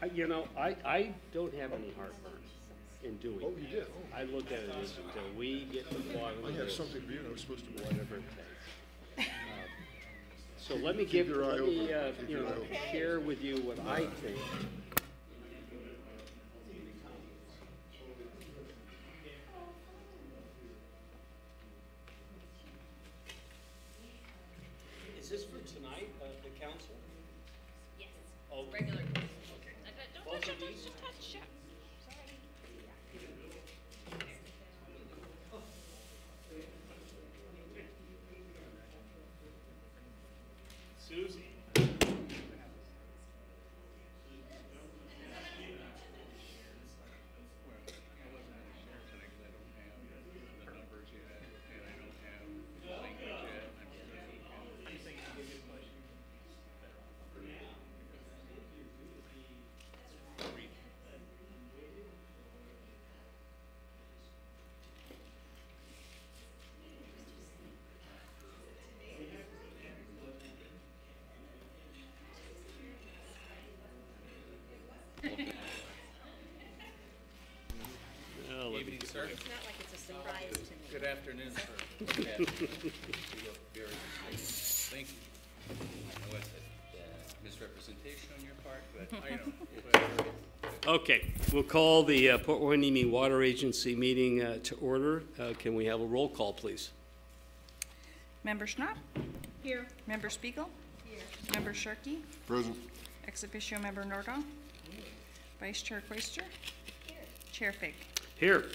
You know, I don't have any heartburn in doing Oh, that. you did? Oh. I look at it as until we get to the bottom I of have this, something for you, and I was supposed to. whatever it takes. So let me give, your eye let me, open. Keep you your know, eye open. share with you what I think. Is this for tonight, the council? Yes. Oh, Regular. okay. Don't Both touch of it, these? don't touch it. Sorry. Susie. Evening, sir. It's not like it's a surprise to me. Good afternoon, sir. You look very nice. Thank you. I know it's a misrepresentation on your part, but I know. Okay, we'll call the Port Hueneme Water Agency meeting to order. Can we have a roll call, please? Member Schnapp? Here. Member Spiegel? Here. Member Sharkey? Present. Ex officio member Nordahl? Vice Chair Quaister? Here. Chair Fig? Here.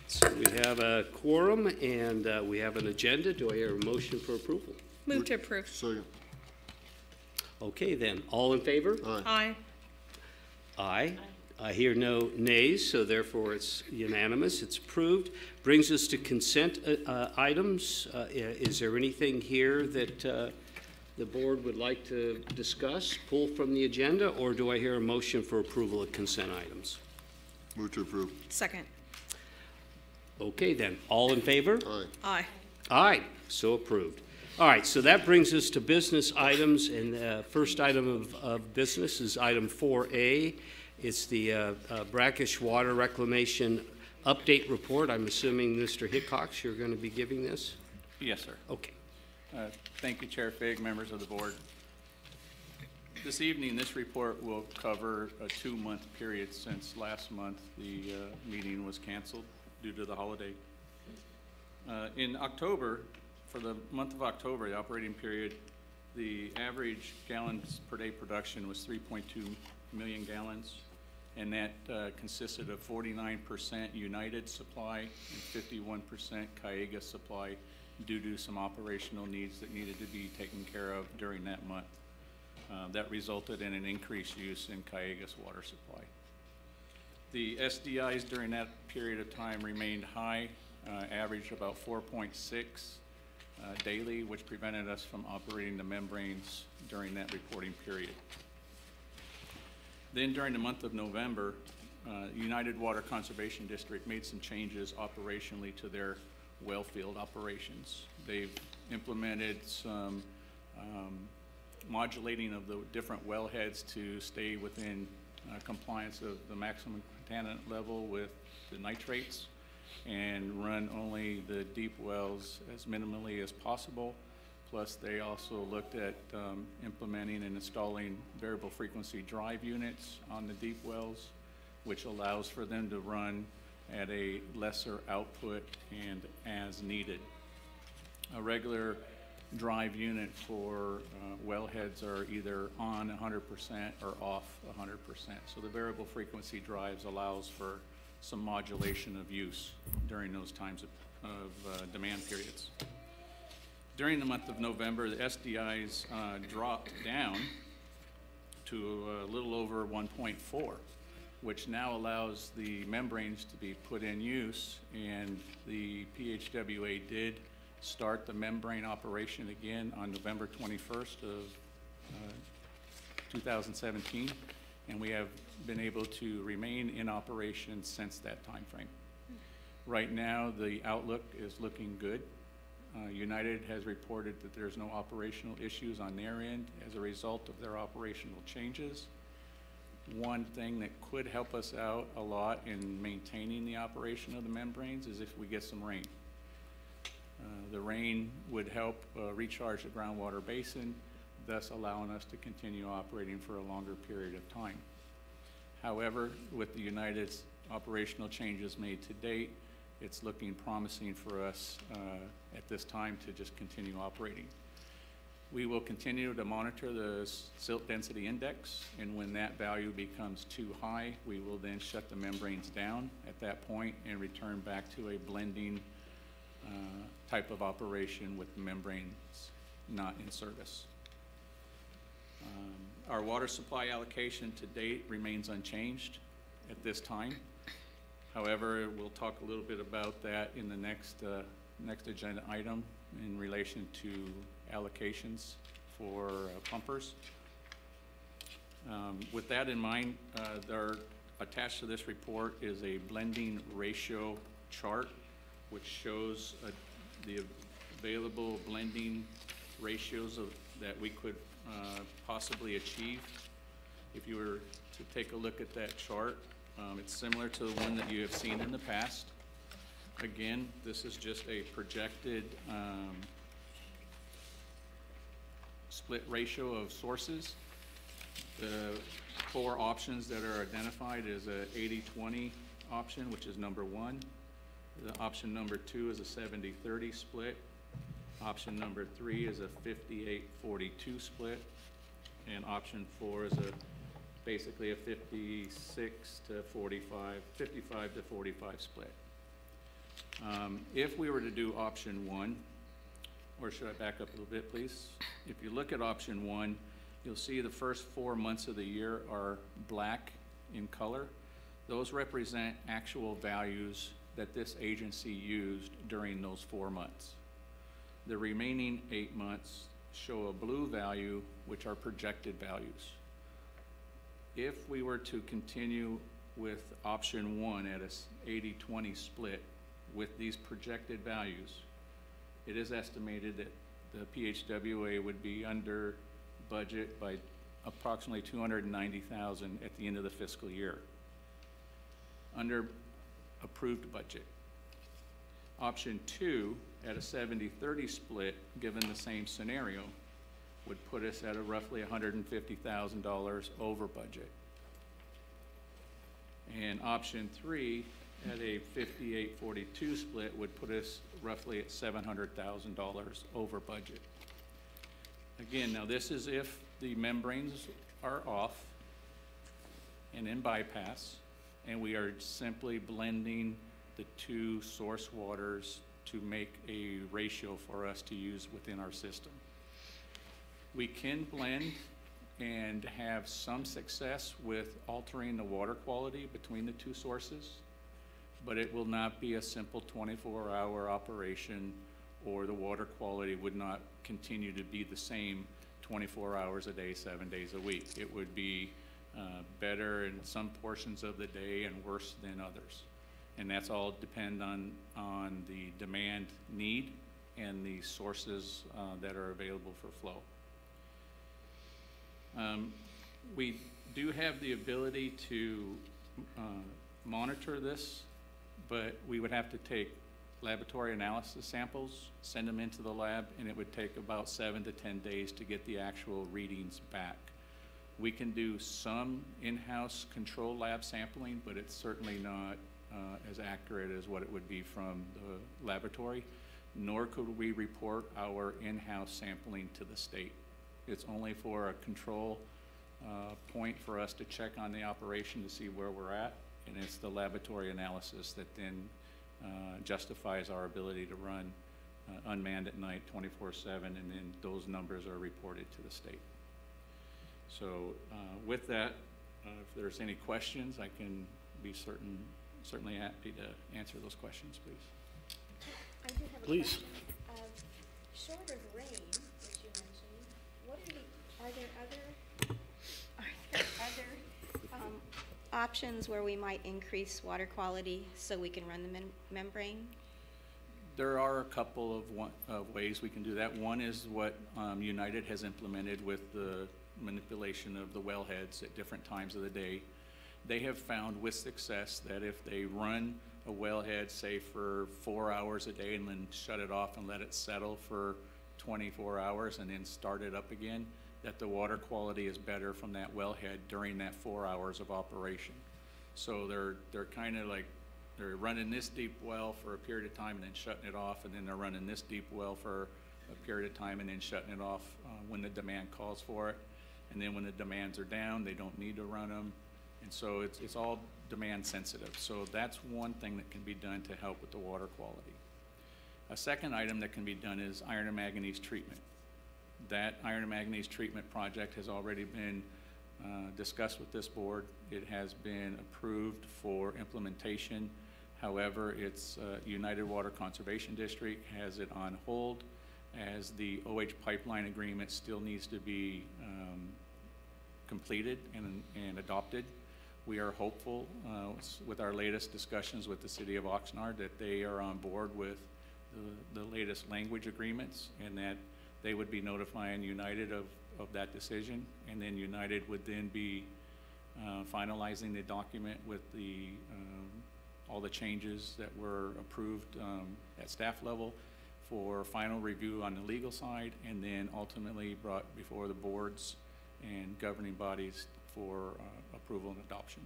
So we have a quorum and we have an agenda. Do I hear a motion for approval? Move to approve. Second. Okay then, all in favor? Aye. Aye. Aye. I hear no nays, so therefore it's unanimous. It's approved. Brings us to consent items. Is there anything here that the board would like to discuss, pull from the agenda, or do I hear a motion for approval of consent items? Move to approve. Second. Okay then, all in favor? Aye. Aye. Aye, so approved. All right, so that brings us to business items, and the first item of business is item 4A. It's the brackish water reclamation update report. I'm assuming, Mr. Hickox, you're going to be giving this? Yes, sir. Okay. Thank you, Chair Fig, members of the board. This evening, this report will cover a 2-month period since last month the meeting was canceled due to the holiday. In October, for the month of October, the operating period, the average gallons per day production was 3.2 million gallons, and that consisted of 49% United supply and 51% Cayega supply due to some operational needs that needed to be taken care of during that month. That resulted in an increased use in Cayega's water supply. The SDIs during that period of time remained high, averaged about 4.6 daily, which prevented us from operating the membranes during that reporting period. Then during the month of November, United Water Conservation District made some changes operationally to their well field operations. They've implemented some modulating of the different wellheads to stay within compliance of the maximum contaminant level with the nitrates, and run only the deep wells as minimally as possible. Plus, they also looked at implementing and installing variable frequency drive units on the deep wells, which allows for them to run at a lesser output and as needed. A regular drive unit for wellheads are either on 100% or off 100%. So the variable frequency drives allows for some modulation of use during those times of demand periods. During the month of November, the SDIs dropped down to a little over 1.4, which now allows the membranes to be put in use, and the PHWA did start the membrane operation again on November 21st of 2017, and we have been able to remain in operation since that time frame. Right now, the outlook is looking good. United has reported that there's no operational issues on their end as a result of their operational changes. one thing that could help us out a lot in maintaining the operation of the membranes is if we get some rain. The rain would help recharge the groundwater basin, thus allowing us to continue operating for a longer period of time. However, with the United's operational changes made to date, it's looking promising for us at this time to just continue operating. We will continue to monitor the silt density index, and when that value becomes too high, we will then shut the membranes down at that point and return back to a blending type of operation with the membranes not in service. Our water supply allocation to date remains unchanged at this time. However, we'll talk a little bit about that in the next agenda item in relation to allocations for pumpers. With that in mind, attached to this report is a blending ratio chart which shows the available blending ratios that we could possibly achieve. If you were to take a look at that chart, it's similar to the one that you have seen in the past. Again, this is just a projected split ratio of sources. The four options that are identified is a 80-20 option, which is number one. The option number two is a 70-30 split. Option number three is a 58-42 split. And option four is basically a 55 to 45 split. If we were to do option one, or should I back up a little bit, please? If you look at option one, you'll see the first 4 months of the year are black in color. Those represent actual values that this agency used during those 4 months. The remaining 8 months show a blue value, which are projected values. If we were to continue with option one at a 80-20 split with these projected values, it is estimated that the PHWA would be under budget by approximately $290,000 at the end of the fiscal year, under approved budget. Option two, at a 70-30 split, given the same scenario, would put us at a roughly $150,000 over budget. And option three, at a 58-42 split, would put us roughly at $700,000 over budget. Again, now this is if the membranes are off and in bypass, and we are simply blending the two source waters to make a ratio for us to use within our system. We can blend and have some success with altering the water quality between the two sources, but it will not be a simple 24-hour operation, or the water quality would not continue to be the same 24 hours a day, 7 days a week. It would be better in some portions of the day and worse than others. And that's all depend on the demand need and the sources that are available for flow. We do have the ability to monitor this, but we would have to take laboratory analysis samples, send them into the lab, and it would take about 7 to 10 days to get the actual readings back. We can do some in-house control lab sampling, but it's certainly not as accurate as what it would be from the laboratory, nor could we report our in-house sampling to the state. It's only for a control point for us to check on the operation to see where we're at, and it's the laboratory analysis that then justifies our ability to run unmanned at night 24/7, and then those numbers are reported to the state. So with that, if there's any questions, I can be certainly happy to answer those questions, please. I do have a Please. question. Short of rain, which you mentioned, are there other options where we might increase water quality so we can run the membrane? There are a couple of ways we can do that. One is what United has implemented with the manipulation of the wellheads at different times of the day. They have found with success that if they run a wellhead, say for 4 hours a day and then shut it off and let it settle for 24 hours and then start it up again, that the water quality is better from that wellhead during that 4 hours of operation. So they're kind of like, they're running this deep well for a period of time and then shutting it off, and then they're running this deep well for a period of time and then shutting it off when the demand calls for it. And then when the demands are down, they don't need to run them. And so it's all demand sensitive. So that's one thing that can be done to help with the water quality. A second item that can be done is iron and manganese treatment. That iron and manganese treatment project has already been discussed with this board. It has been approved for implementation. However, it's United Water Conservation District has it on hold as the OH pipeline agreement still needs to be completed and adopted. We are hopeful with our latest discussions with the City of Oxnard that they are on board with the latest language agreements, and that they would be notifying United of that decision, and then United would then be finalizing the document with the all the changes that were approved at staff level for final review on the legal side, and then ultimately brought before the boards and governing bodies for approval and adoption.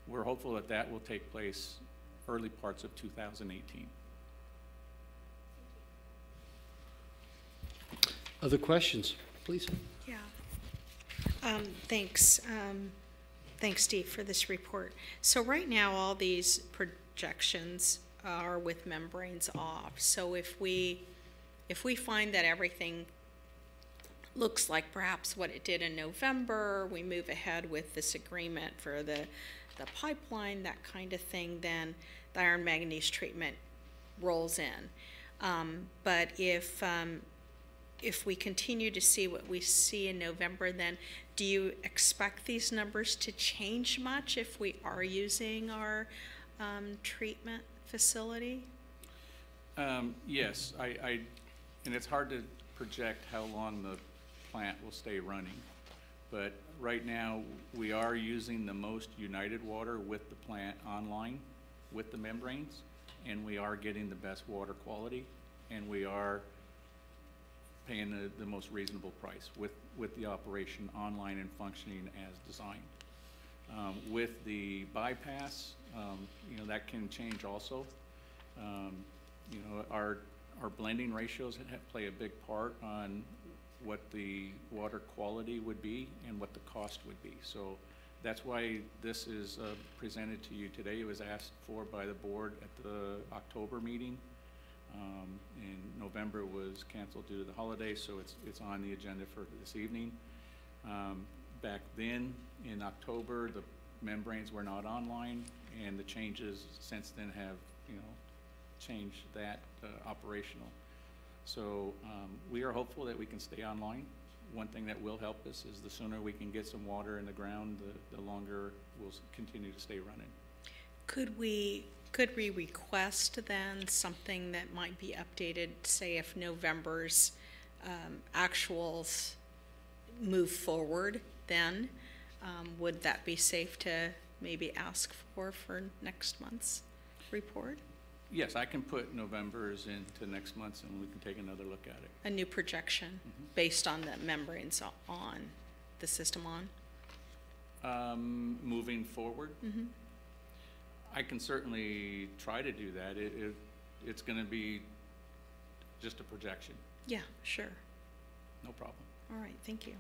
We're hopeful that that will take place early parts of 2018. Other questions, please? Yeah. Thanks. Thanks, Steve, for this report. So right now, all these projections are with membranes off. So if we find that everything looks like perhaps what it did in November, we move ahead with this agreement for the pipeline, that kind of thing, then the iron manganese treatment rolls in. But if we continue to see what we see in November, then do you expect these numbers to change much if we are using our treatment facility? Yes, and it's hard to project how long the plant will stay running. But right now, we are using the most United water with the plant online with the membranes, and we are getting the best water quality, and we are paying the most reasonable price with the operation online and functioning as designed. With the bypass, you know, that can change also. You know, our blending ratios play a big part on what the water quality would be and what the cost would be. So that's why this is presented to you today. It was asked for by the board at the October meeting. And November was canceled due to the holiday, so it's on the agenda for this evening. Back then, in October, the membranes were not online, and the changes since then have, you know, changed that operational. So we are hopeful that we can stay online. One thing that will help us is the sooner we can get some water in the ground, the longer we'll continue to stay running. Could we request then something that might be updated, say if November's actuals move forward, then would that be safe to maybe ask for next month's report? Yes, I can put November's into next month's and we can take another look at it. A new projection based on the membranes on, the system on? Moving forward, I can certainly try to do that. It's going to be just a projection. Yeah, sure. No problem. All right, thank you.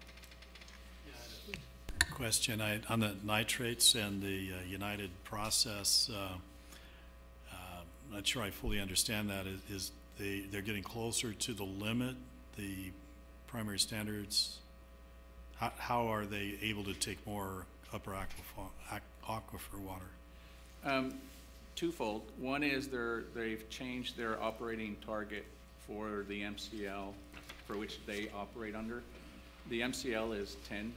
Question on the nitrates and the United process. I'm not sure I fully understand that. They're getting closer to the limit, the primary standards? How are they able to take more upper aquifer water? Twofold. One is they've changed their operating target for the MCL for which they operate under. The MCL is 10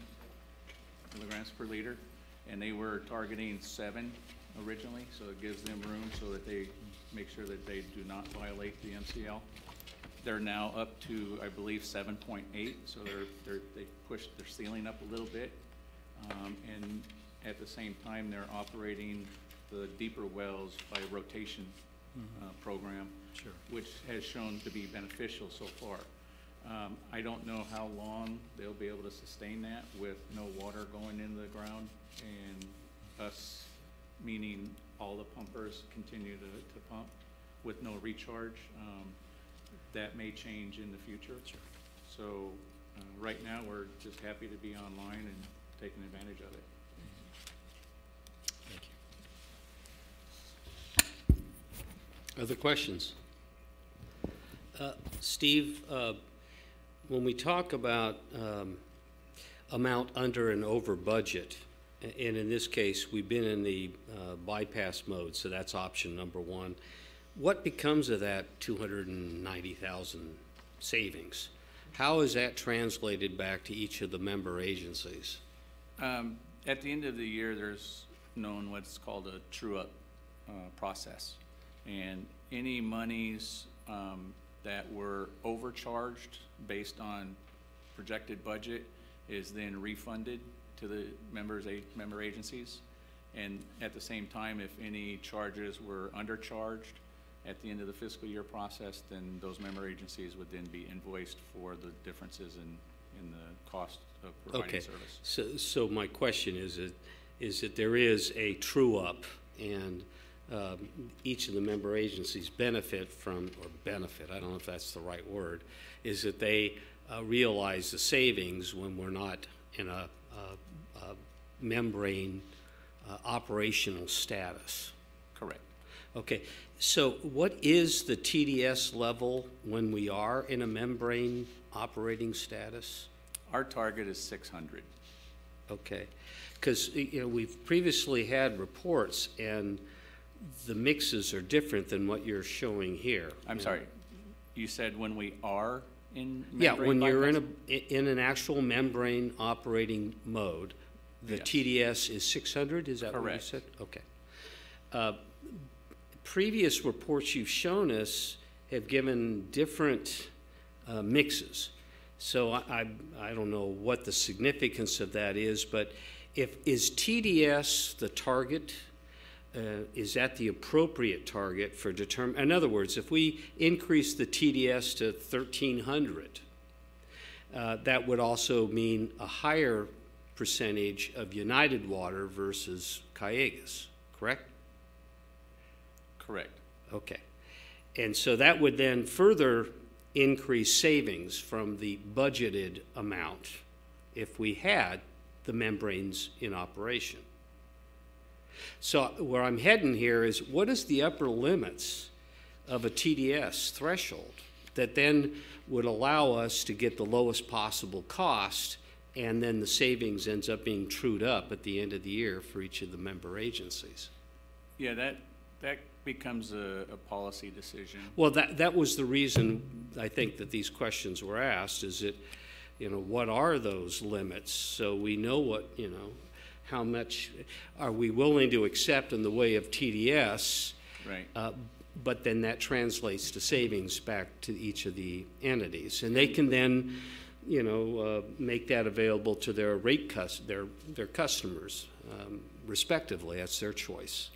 milligrams per liter, and they were targeting 7 originally, so it gives them room so that they make sure that they do not violate the MCL. They're now up to, I believe, 7.8, so they pushed their ceiling up a little bit. And at the same time, they're operating the deeper wells by rotation program, Sure. which has shown to be beneficial so far. I don't know how long they'll be able to sustain that with no water going into the ground and us, meaning all the pumpers continue to pump with no recharge. That may change in the future. Sure. So right now, we're just happy to be online and taking advantage of it. Thank you. Other questions? Steve, when we talk about amount under and over budget, and in this case, we've been in the bypass mode, so that's option number one. What becomes of that 290,000 savings? How is that translated back to each of the member agencies? At the end of the year, there's known what's called a true-up process. And any monies that were overcharged based on projected budget is then refunded to the member agencies. And at the same time, if any charges were undercharged at the end of the fiscal year process, then those member agencies would then be invoiced for the differences in the cost of providing service. So my question is that there is a true-up, and each of the member agencies benefit from, or benefit, I don't know if that's the right word, is that they realize the savings when we're not in a membrane operational status. Correct. Okay, so what is the TDS level when we are in a membrane operating status? Our target is 600. Okay, because we've previously had reports and the mixes are different than what you're showing here. I'm sorry, you said when we are in membrane Yeah, when you're bypass? in an actual membrane operating mode, the Yes. TDS is 600, is that what you Correct. said? Okay. Previous reports you've shown us have given different mixes. So I don't know what the significance of that is, but is TDS the target? Is that the appropriate target for in other words, if we increase the TDS to 1,300, that would also mean a higher percentage of United Water versus Callegas, correct? Correct. Okay. And so that would then further increase savings from the budgeted amount if we had the membranes in operation. So where I'm heading here is, what is the upper limits of a TDS threshold that then would allow us to get the lowest possible cost, and then the savings ends up being trued up at the end of the year for each of the member agencies? Yeah, that becomes a policy decision. Well, that was the reason I think that these questions were asked, is that, what are those limits? So we know what, how much are we willing to accept in the way of TDS, Right. but then that translates to savings back to each of the entities. And they can then, make that available to their their customers, respectively. That's their choice.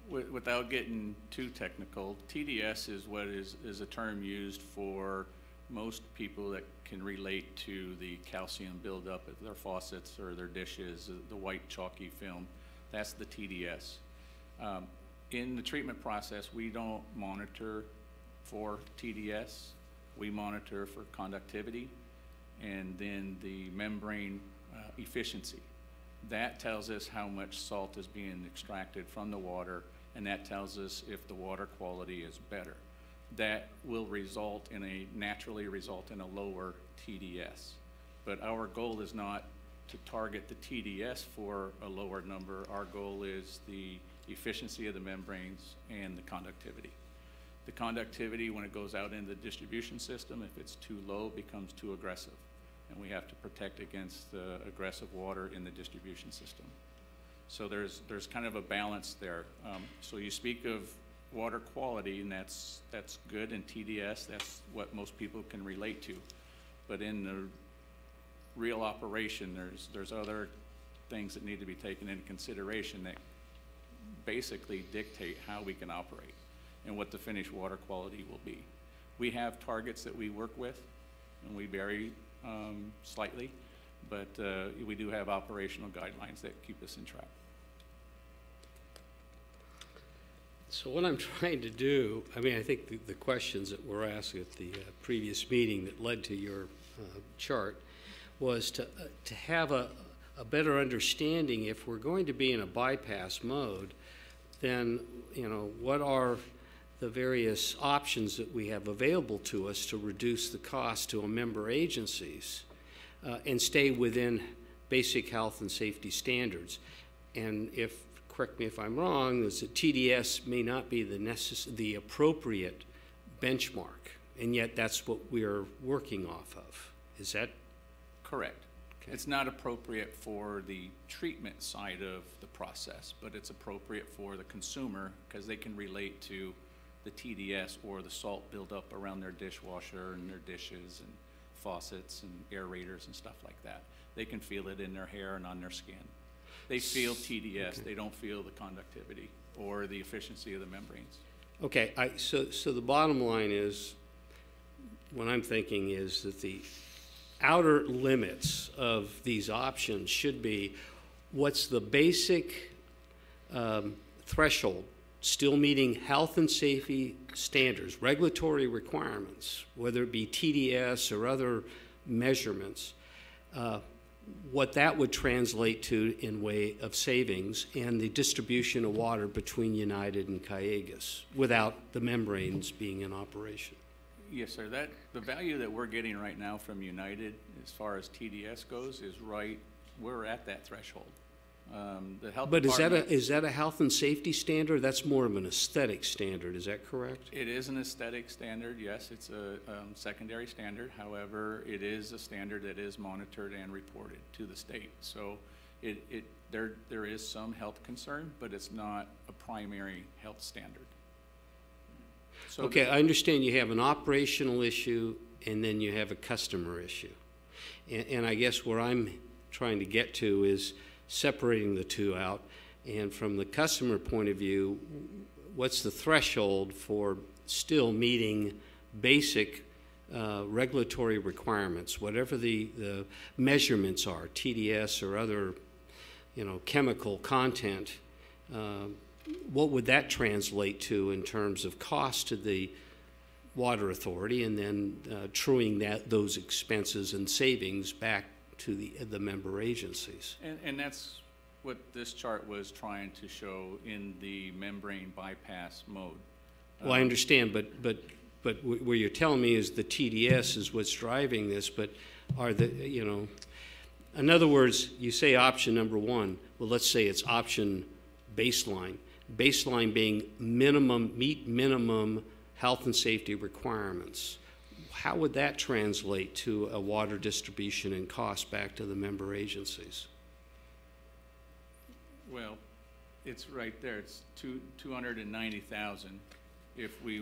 Without getting too technical, TDS is what is a term used for most people that can relate to the calcium buildup at their faucets or their dishes, the white chalky film. That's the TDS. In the treatment process, we don't monitor for TDS. We monitor for conductivity and then the membrane efficiency. That tells us how much salt is being extracted from the water, and that tells us if the water quality is better. That will naturally result in a lower TDS. But our goal is not to target the TDS for a lower number. Our goal is the efficiency of the membranes and the conductivity. The conductivity, when it goes out in the distribution system, if it's too low, becomes too aggressive. And we have to protect against the aggressive water in the distribution system. So there's kind of a balance there. So you speak of water quality, and that's good, and TDS, that's what most people can relate to. But in the real operation, there's other things that need to be taken into consideration that basically dictate how we can operate and what the finished water quality will be. We have targets that we work with, and we vary slightly, but we do have operational guidelines that keep us in track. So what I'm trying to do, I mean, I think the questions that were asked at the previous meeting that led to your chart was to have a better understanding, if we're going to be in a bypass mode, then, you know, what are the various options that we have available to us to reduce the cost to our member agencies and stay within basic health and safety standards. And if, correct me if I'm wrong, is that TDS may not be the appropriate benchmark, and yet that's what we're working off of. Is that correct? Okay. It's not appropriate for the treatment side of the process, but it's appropriate for the consumer because they can relate to the TDS or the salt buildup around their dishwasher and their dishes and faucets and aerators and stuff like that. They can feel it in their hair and on their skin. They feel TDS. Okay. They don't feel the conductivity or the efficiency of the membranes. Okay, so the bottom line is, what I'm thinking is that the outer limits of these options should be what's the basic threshold, still meeting health and safety standards, regulatory requirements, whether it be TDS or other measurements, what that would translate to in way of savings and the distribution of water between United and Cayugas without the membranes being in operation. Yes, sir. The value that we're getting right now from United, as far as TDS goes, is right. We're at that threshold. The health but department, is that a health and safety standard? That's more of an aesthetic standard. Is that correct? It is an aesthetic standard. Yes, it's a secondary standard. However, it is a standard that is monitored and reported to the state. So there is some health concern, but it's not a primary health standard. So okay, I understand you have an operational issue and then you have a customer issue. And I guess where I'm trying to get to is separating the two out. And from the customer point of view, what's the threshold for still meeting basic regulatory requirements, whatever the measurements are, TDS or other, you know, chemical content, what would that translate to in terms of cost to the water authority, and then truing those expenses and savings back to the member agencies? And that's what this chart was trying to show in the membrane bypass mode. Well, I understand, but where you're telling me is the TDS is what's driving this, but are the, you know, in other words, you say option number one, well, let's say it's option baseline. Baseline being meet minimum health and safety requirements. How would that translate to a water distribution and cost back to the member agencies? Well, it's right there. It's 290,000. If we,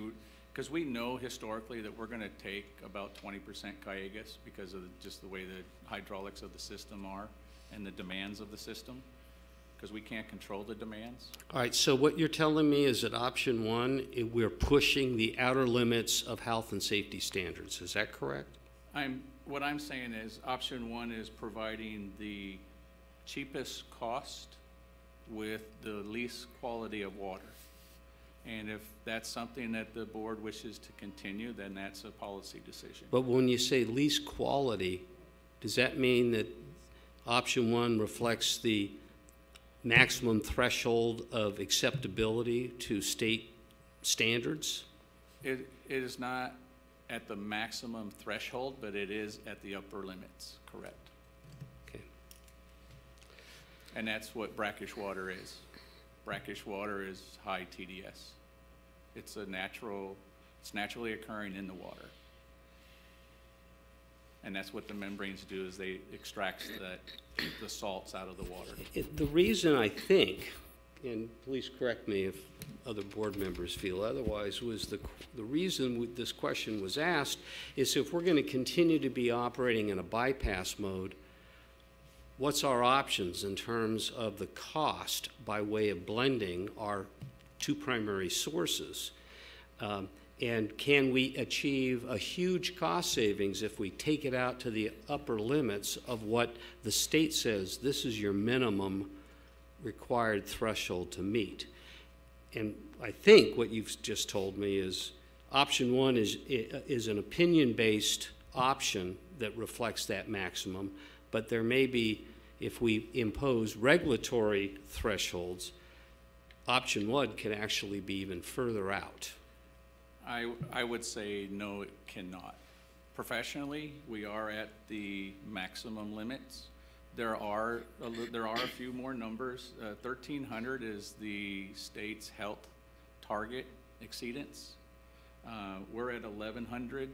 because we know historically that we're going to take about 20% Cayugas because of just the way the hydraulics of the system are and the demands of the system, because we can't control the demands. All right, so what you're telling me is that option one, we're pushing the outer limits of health and safety standards. Is that correct? What I'm saying is option one is providing the cheapest cost with the least quality of water. And if that's something that the board wishes to continue, then that's a policy decision. But when you say least quality, does that mean that option one reflects the maximum threshold of acceptability to state standards? It is not at the maximum threshold, but it is at the upper limits, correct. Okay. And that's what brackish water is. Brackish water is high TDS. It's naturally occurring in the water. And that's what the membranes do, is they extract the salts out of the water. The reason I think, and please correct me if other board members feel otherwise, was the reason this question was asked is if we're going to continue to be operating in a bypass mode, what's our options in terms of the cost by way of blending our two primary sources? And can we achieve a huge cost savings if we take it out to the upper limits of what the state says this is your minimum required threshold to meet? And I think what you've just told me is option one is an opinion-based option that reflects that maximum, but there may be, if we impose regulatory thresholds, option one can actually be even further out. I would say no, it cannot. Professionally, we are at the maximum limits. There are a few more numbers. 1,300 is the state's health target exceedance. We're at 1,100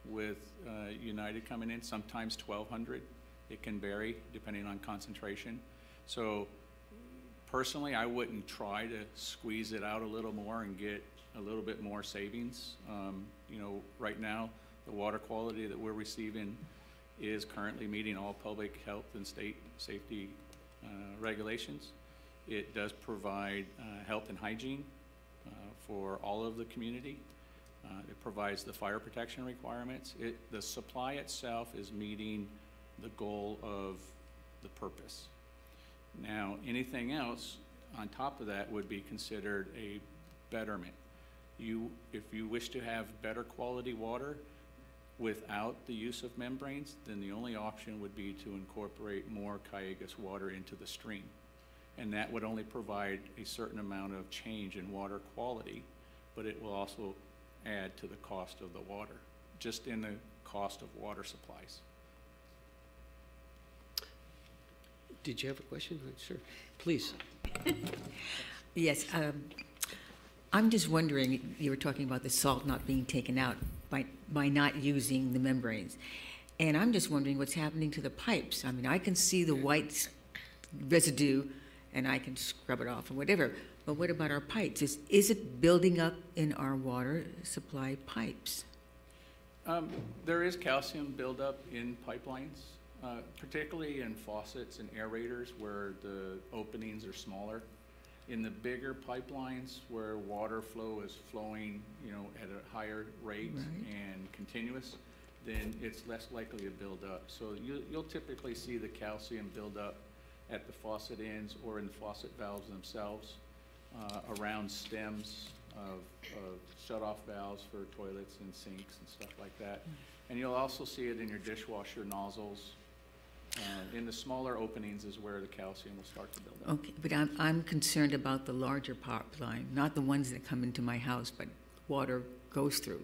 with United coming in, sometimes 1,200. It can vary depending on concentration. So personally, I wouldn't try to squeeze it out a little more and get a little bit more savings. You know, right now, the water quality that we're receiving is currently meeting all public health and state safety regulations. It does provide health and hygiene for all of the community. It provides the fire protection requirements. The supply itself is meeting the goal of the purpose. Now, anything else on top of that would be considered a betterment. If you wish to have better quality water without the use of membranes, then the only option would be to incorporate more Cayugas water into the stream. And that would only provide a certain amount of change in water quality, but it will also add to the cost of the water, just in the cost of water supplies. Did you have a question? Sure, please. Yes, I'm just wondering, you were talking about the salt not being taken out by not using the membranes. And I'm just wondering what's happening to the pipes. I mean, I can see the white residue and I can scrub it off or whatever, but what about our pipes? Is it building up in our water supply pipes? There is calcium buildup in pipelines, particularly in faucets and aerators where the openings are smaller. In the bigger pipelines where water flow is flowing, you know, at a higher rate and continuous, then it's less likely to build up. So you'll typically see the calcium build up at the faucet ends or in the faucet valves themselves, around stems of shut-off valves for toilets and sinks and stuff like that. And you'll also see it in your dishwasher nozzles. In the smaller openings is where the calcium will start to build up. Okay, but I'm concerned about the larger pipeline, not the ones that come into my house, but water goes through.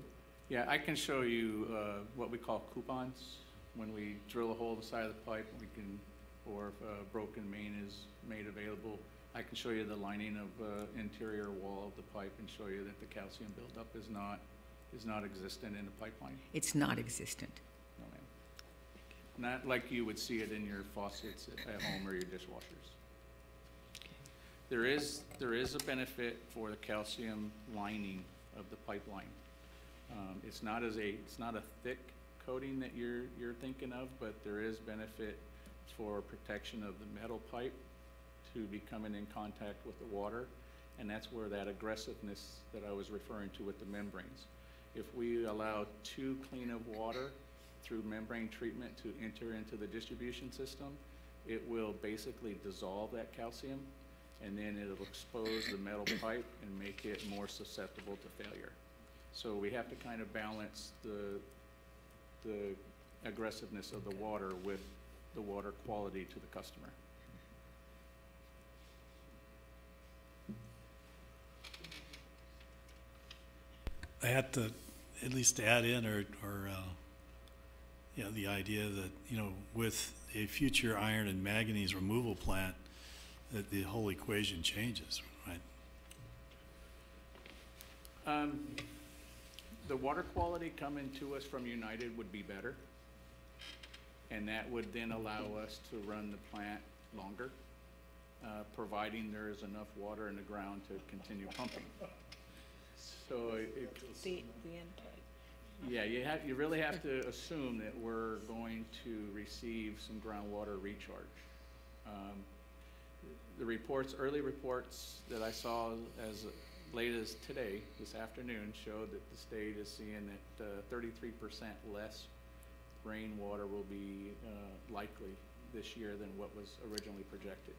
Yeah, I can show you what we call coupons. When we drill a hole in the side of the pipe, or if a broken main is made available, I can show you the lining of interior wall of the pipe and show you that the calcium buildup is not existent in the pipeline. It's not existent. No, ma'am. Not like you would see it in your faucets at home or your dishwashers. There is a benefit for the calcium lining of the pipeline. It's not a thick coating that you're thinking of, but there is benefit for protection of the metal pipe to be coming in contact with the water, and that's where that aggressiveness that I was referring to with the membranes. If we allow too clean of water through membrane treatment to enter into the distribution system, it will basically dissolve that calcium, and then it'll expose the metal pipe and make it more susceptible to failure. So we have to kind of balance the aggressiveness of the water with the water quality to the customer. I had to at least add in or you know, the idea that, you know, with a future iron and manganese removal plant, that the whole equation changes, right? The water quality coming to us from United would be better, and that would then allow us to run the plant longer, providing there is enough water in the ground to continue pumping. So The end. yeah, you really have to assume that we're going to receive some groundwater recharge. The early reports that I saw as late as today, this afternoon, showed that the state is seeing that 33% less rainwater will be likely this year than what was originally projected.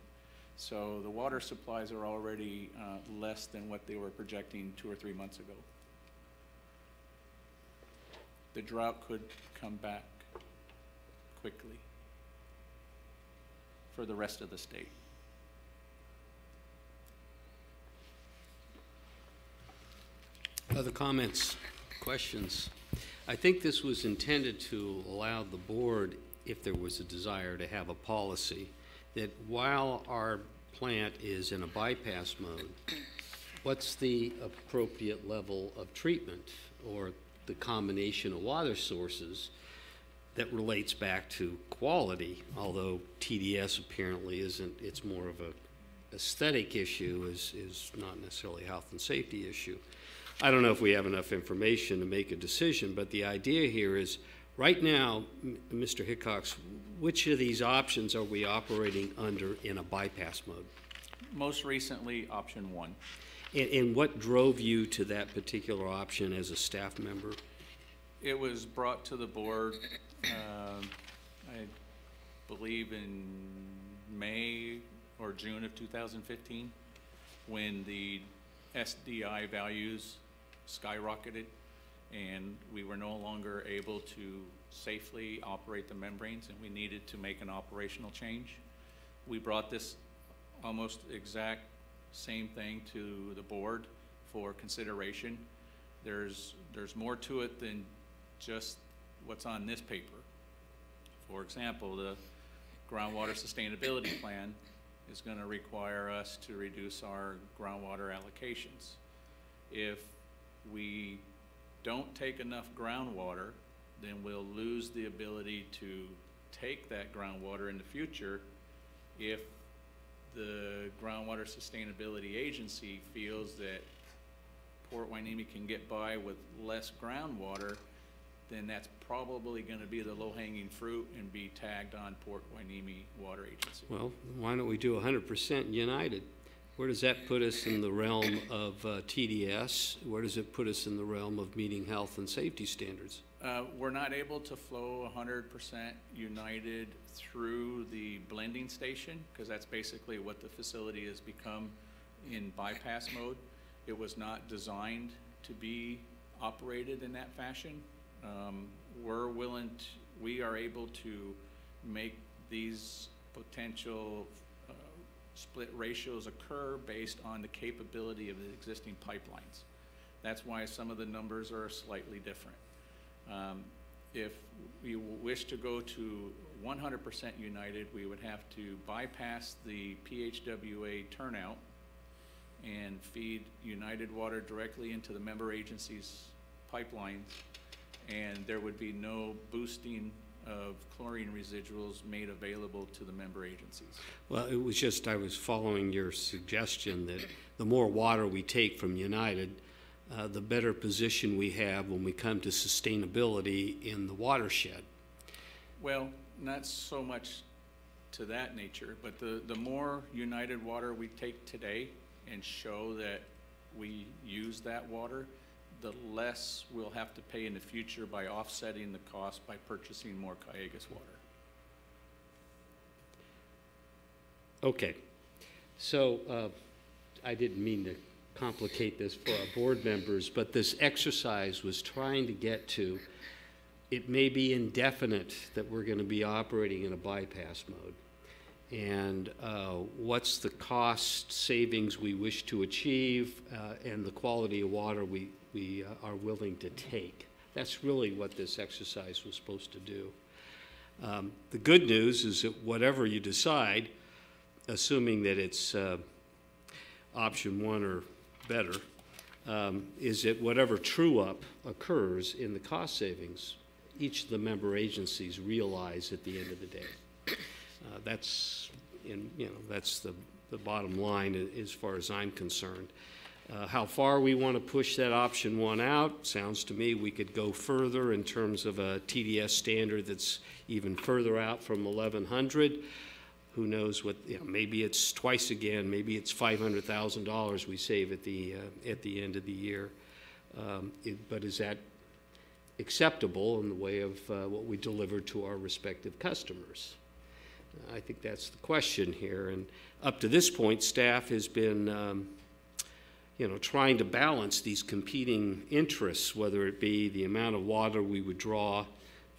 So the water supplies are already less than what they were projecting 2 or 3 months ago. The drought could come back quickly for the rest of the state. Other comments, questions? I think this was intended to allow the board, if there was a desire to have a policy, that while our plant is in a bypass mode, what's the appropriate level of treatment or the combination of water sources that relates back to quality, although TDS apparently isn't, it's more of a aesthetic issue, is not necessarily a health and safety issue. I don't know if we have enough information to make a decision, but the idea here is, right now, Mr. Hickox, which of these options are we operating under in a bypass mode? Most recently, option 1. And what drove you to that particular option as a staff member? It was brought to the board, I believe in May or June of 2015, when the SDI values skyrocketed and we were no longer able to safely operate the membranes and we needed to make an operational change. We brought this almost exact same thing to the board for consideration. There's more to it than just what's on this paper. For example, the groundwater sustainability plan is going to require us to reduce our groundwater allocations. If we don't take enough groundwater, then we'll lose the ability to take that groundwater in the future if the Groundwater Sustainability Agency feels that Port Hueneme can get by with less groundwater, then that's probably going to be the low-hanging fruit and be tagged on Port Hueneme Water Agency. Well, why don't we do 100% United? Where does that put us in the realm of TDS? Where does it put us in the realm of meeting health and safety standards? We're not able to flow 100% United through the blending station, because that's basically what the facility has become in bypass mode. It was not designed to be operated in that fashion. We are able to make these potential split ratios occur based on the capability of the existing pipelines. That's why some of the numbers are slightly different. If we wish to go to 100% United, we would have to bypass the PHWA turnout and feed United water directly into the member agency's pipelines, and there would be no boosting of chlorine residuals made available to the member agencies. Well, it was just, I was following your suggestion that the more water we take from United, the better position we have when we come to sustainability in the watershed. Well, not so much to that nature, but the more United water we take today and show that we use that water, the less we'll have to pay in the future by offsetting the cost by purchasing more Cayugas water. Okay, so I didn't mean to complicate this for our board members, but this exercise was trying to get to, it may be indefinite that we're going to be operating in a bypass mode. And what's the cost savings we wish to achieve and the quality of water we are willing to take. That's really what this exercise was supposed to do. The good news is that whatever you decide, assuming that it's option 1 or better, is that whatever true-up occurs in the cost savings, each of the member agencies realize at the end of the day. That's the bottom line as far as I'm concerned. How far we want to push that option one out, sounds to me we could go further in terms of a TDS standard that's even further out from 1100. Who knows what, maybe it's twice again, maybe it's $500,000 we save at the end of the year. But is that acceptable in the way of what we deliver to our respective customers? I think that's the question here. And up to this point, staff has been trying to balance these competing interests, whether it be the amount of water we would draw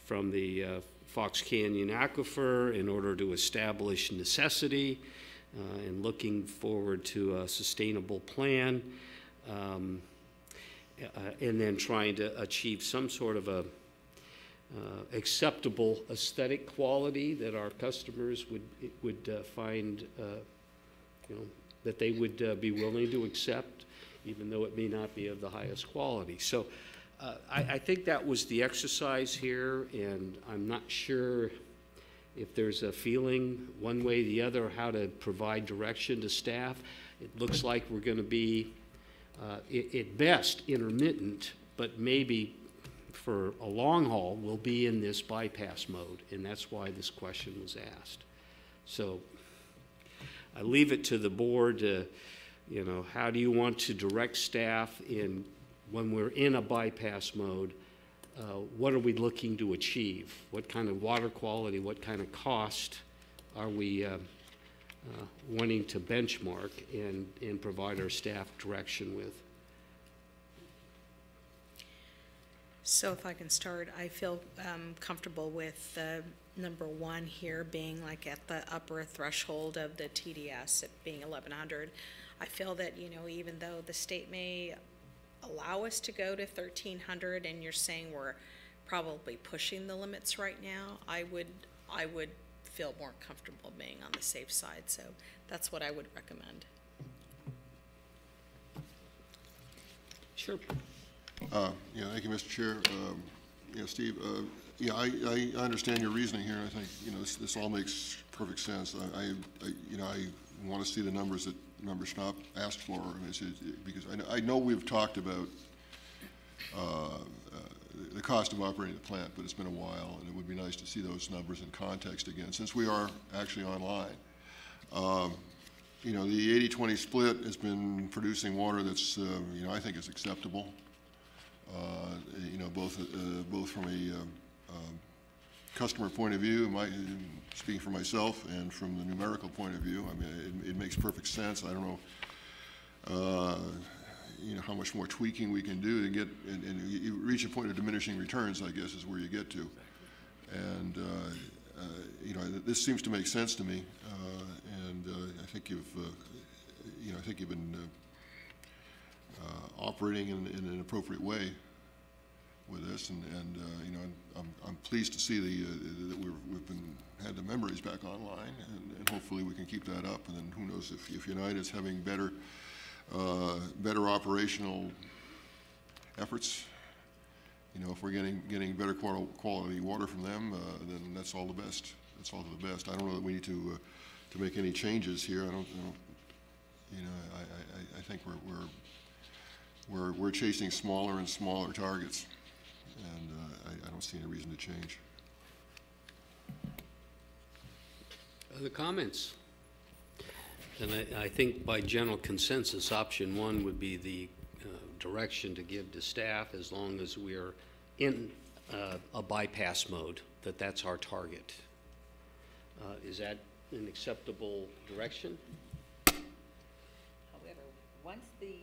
from the Fox Canyon aquifer in order to establish necessity and looking forward to a sustainable plan, and then trying to achieve some sort of a acceptable aesthetic quality that our customers would find that they would be willing to accept, even though it may not be of the highest quality. So I think that was the exercise here, and I'm not sure if there's a feeling one way or the other how to provide direction to staff. It looks like we're going to be, at best, intermittent, but maybe for a long haul, we'll be in this bypass mode, and that's why this question was asked. So I leave it to the board to, how do you want to direct staff when we're in a bypass mode? What are we looking to achieve? What kind of water quality, what kind of cost are we wanting to benchmark and provide our staff direction with? So if I can start, I feel comfortable with number one here being like at the upper threshold of the TDS, it being 1100. I feel that, even though the state may allow us to go to 1300 and you're saying we're probably pushing the limits right now, I would feel more comfortable being on the safe side. So that's what I would recommend. Sure. Thank you, Mr. Chair. Steve, I understand your reasoning here. I think, this all makes perfect sense. I want to see the numbers that Member Schnapp asked for, because I know we've talked about the cost of operating the plant, but it's been a while, and it would be nice to see those numbers in context again, since we are actually online. The 80-20 split has been producing water that's, I think is acceptable. Both from a customer point of view, speaking for myself, and from the numerical point of view. I mean, it makes perfect sense. I don't know, how much more tweaking we can do to get, and you reach a point of diminishing returns, I guess, is where you get to. And, this seems to make sense to me, and I think you've been operating in an appropriate way with this, and I'm pleased to see that we've had the memories back online, and hopefully we can keep that up. And then who knows if United's having better operational efforts. If we're getting better quality water from them, then that's all the best. That's all the best. I don't know that we need to make any changes here. I think we're chasing smaller and smaller targets, and I don't see any reason to change. Other comments? And I think by general consensus, option one would be the direction to give to staff, as long as we are in a bypass mode, that's our target. Is that an acceptable direction? However, once the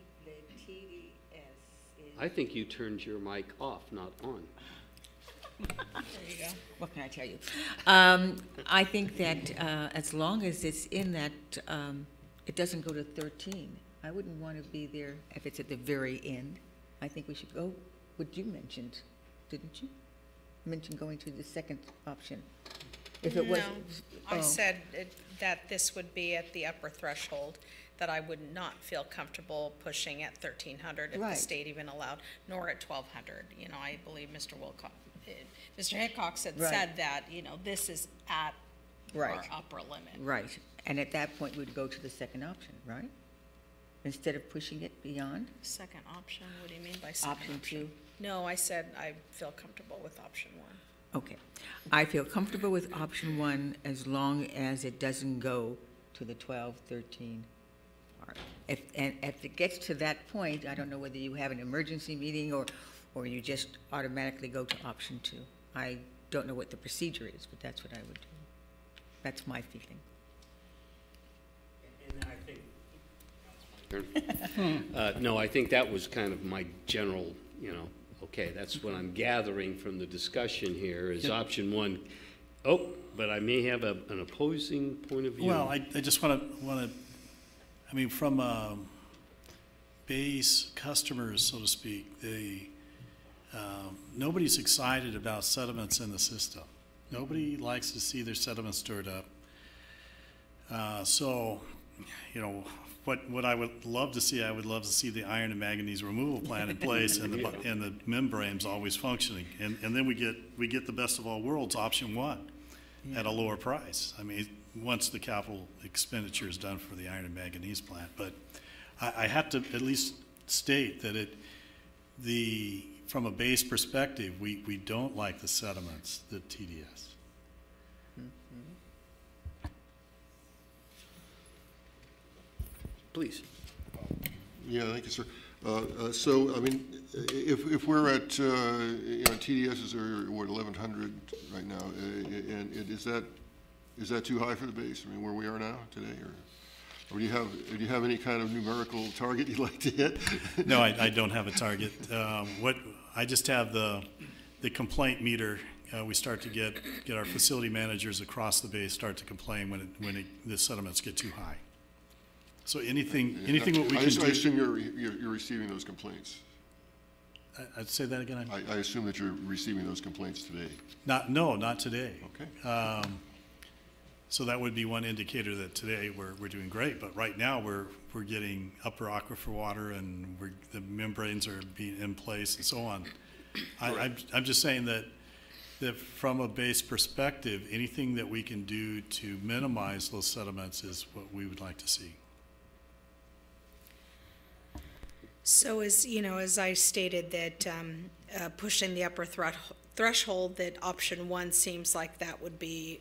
TDS is... I think you turned your mic off, not on. There you go. What can I tell you? I think that as long as it's in that, it doesn't go to 13. I wouldn't want to be there if it's at the very end. I think we should go, what you mentioned, didn't you? Mention going to the second option. If it was, I said that this would be at the upper threshold, that I would not feel comfortable pushing at 1300 if the Right. state even allowed, nor at 1200. I believe Mr. Mr. Hickox had Right. said that, this is at our Right. upper limit. right, and at that point, we'd go to the second option, right? instead of pushing it beyond? Second option, what do you mean by second option? Option 2? No, I said I feel comfortable with option 1. Okay. I feel comfortable with option 1 as long as it doesn't go to the 12, 13. And if it gets to that point, I don't know whether you have an emergency meeting or you just automatically go to option 2. I don't know what the procedure is, but that's what I would do. That's my feeling. No, I think that was kind of my general, okay, that's what I'm gathering from the discussion here is option 1. Oh, but I may have an opposing point of view. Well, I just want to, I mean, from base customers, so to speak, nobody's excited about sediments in the system. Nobody likes to see their sediments stirred up. So, what I would love to see, I would love to see the iron and manganese removal plant in place and the membranes always functioning. And then we get the best of all worlds, option 1, at a lower price. I mean, once the capital expenditure is done for the iron and manganese plant. But I have to at least state that from a base perspective, we don't like the sediments, the TDS. Please. Yeah, thank you, sir. So, I mean, if we're at, TDSs are, what, 1,100 right now, and is that too high for the base? I mean, where we are now today, or do you have any kind of numerical target you'd like to hit? No, I don't have a target. I just have the complaint meter. We start to get our facility managers across the base start to complain when the sediments get too high. So anything what we can do. I assume you're receiving those complaints. I'd say that again. I assume that you're receiving those complaints today. Not today. Okay. So that would be one indicator that today we're doing great. But right now we're getting upper aquifer water and the membranes are being in place and so on. I'm just saying that from a base perspective, anything that we can do to minimize those sediments is what we would like to see. So as I stated that pushing the upper threshold, that option 1 seems like that would be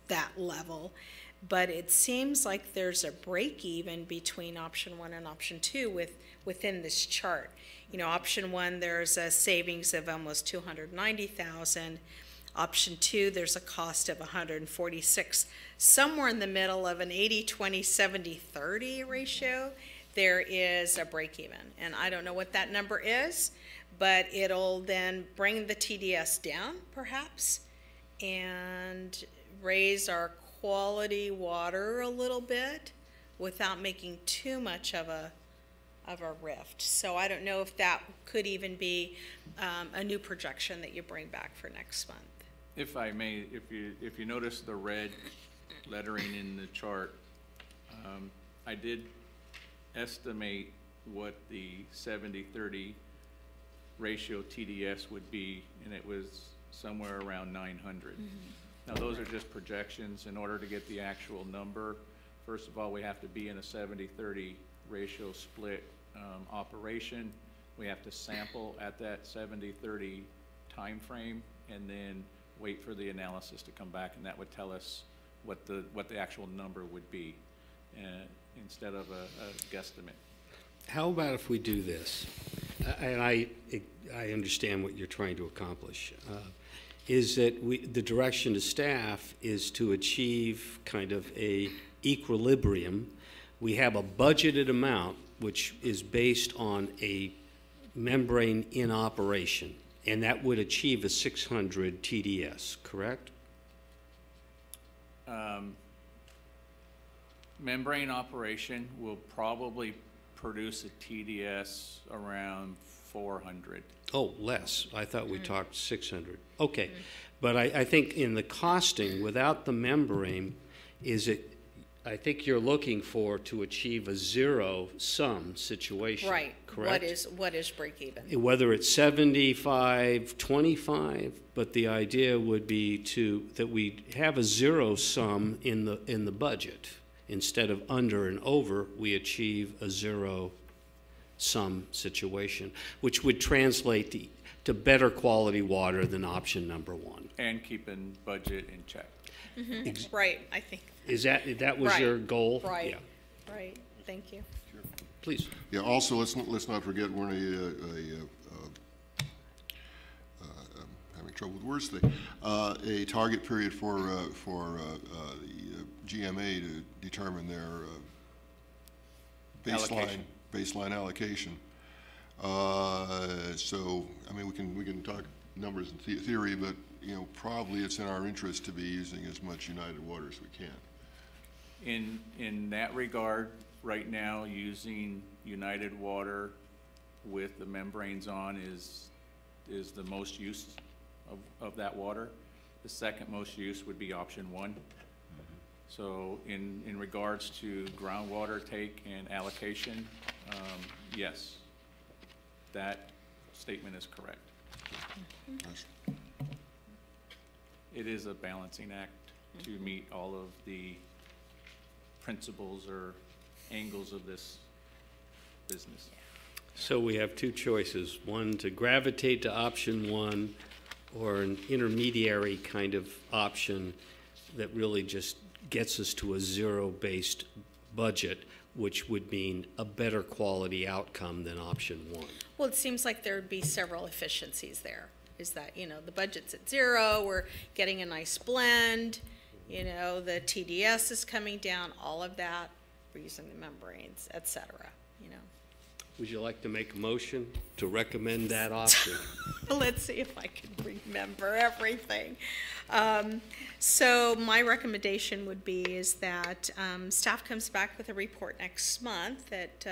that level, but it seems like there's a break even between option 1 and option 2 within this chart. Option 1, there's a savings of almost $290,000. Option 2, there's a cost of $146. Somewhere in the middle of an 80-20, 70-30 ratio, there is a break even. And I don't know what that number is, but it'll then bring the TDS down, perhaps, and raise our quality water a little bit without making too much of a rift. So I don't know if that could even be a new projection that you bring back for next month. If I may, if you notice the red lettering in the chart, I did estimate what the 70-30 ratio TDS would be, and it was somewhere around 900. Now those are just projections. In order to get the actual number, first of all, we have to be in a 70-30 ratio split operation. We have to sample at that 70-30 time frame and then wait for the analysis to come back, and that would tell us what the actual number would be instead of a guesstimate. How about if we do this? And I understand what you're trying to accomplish. Is that the direction to staff is to achieve kind of a equilibrium. We have a budgeted amount which is based on a membrane in operation, and that would achieve a 600 TDS, correct? Membrane operation will probably produce a TDS around 400. Oh, less. I thought we talked 600. Okay. But I think in the costing, without the membrane, I think you're looking for to achieve a zero-sum situation. Right. Correct? What is break even? Whether it's 75-25, but the idea would be that we have a zero-sum in the budget. instead of under and over, we achieve a zero-sum situation, which would translate to better quality water than option number one. And keeping budget in check. Right, I think, That was your Right. goal? right, Yeah. right, thank you. Please. Yeah, also, let's not forget, we're in having trouble with words today, a target period for the GMA to determine their baseline allocation. So, I mean, we can talk numbers in theory, but, you know, probably it's in our interest to be using as much United Water as we can. In that regard, right now, using United Water with the membranes on is the most use of that water. The second most use would be option one. So in regards to groundwater take and allocation, yes, that statement is correct. Nice. It is a balancing act to meet all of the principles or angles of this business. So we have two choices, one to gravitate to option one, or an intermediary kind of option that really just gets us to a zero-based budget, which would mean a better quality outcome than option one. Well, it seems like there would be several efficiencies there. Is that, you know, the budget's at zero, we're getting a nice blend, you know, the TDS is coming down, all of that, we're using the membranes, et cetera, you know. Would you like to make a motion to recommend that option? Let's see if I can remember everything. So my recommendation would be is that staff comes back with a report next month that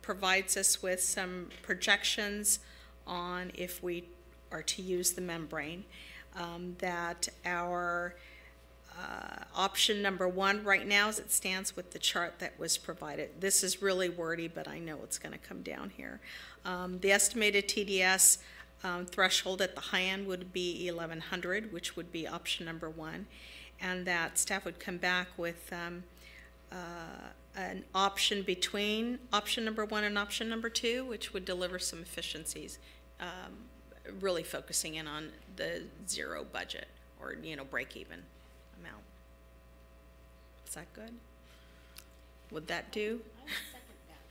provides us with some projections on if we are to use the membrane, that our option number one right now as it stands with the chart that was provided. This is really wordy, but I know it's going to come down here. The estimated TDS threshold at the high end would be 1100, which would be option number one, and that staff would come back with an option between option number one and option number two, which would deliver some efficiencies, really focusing in on the zero budget or, you know, break even amount. Is that good? Would that do?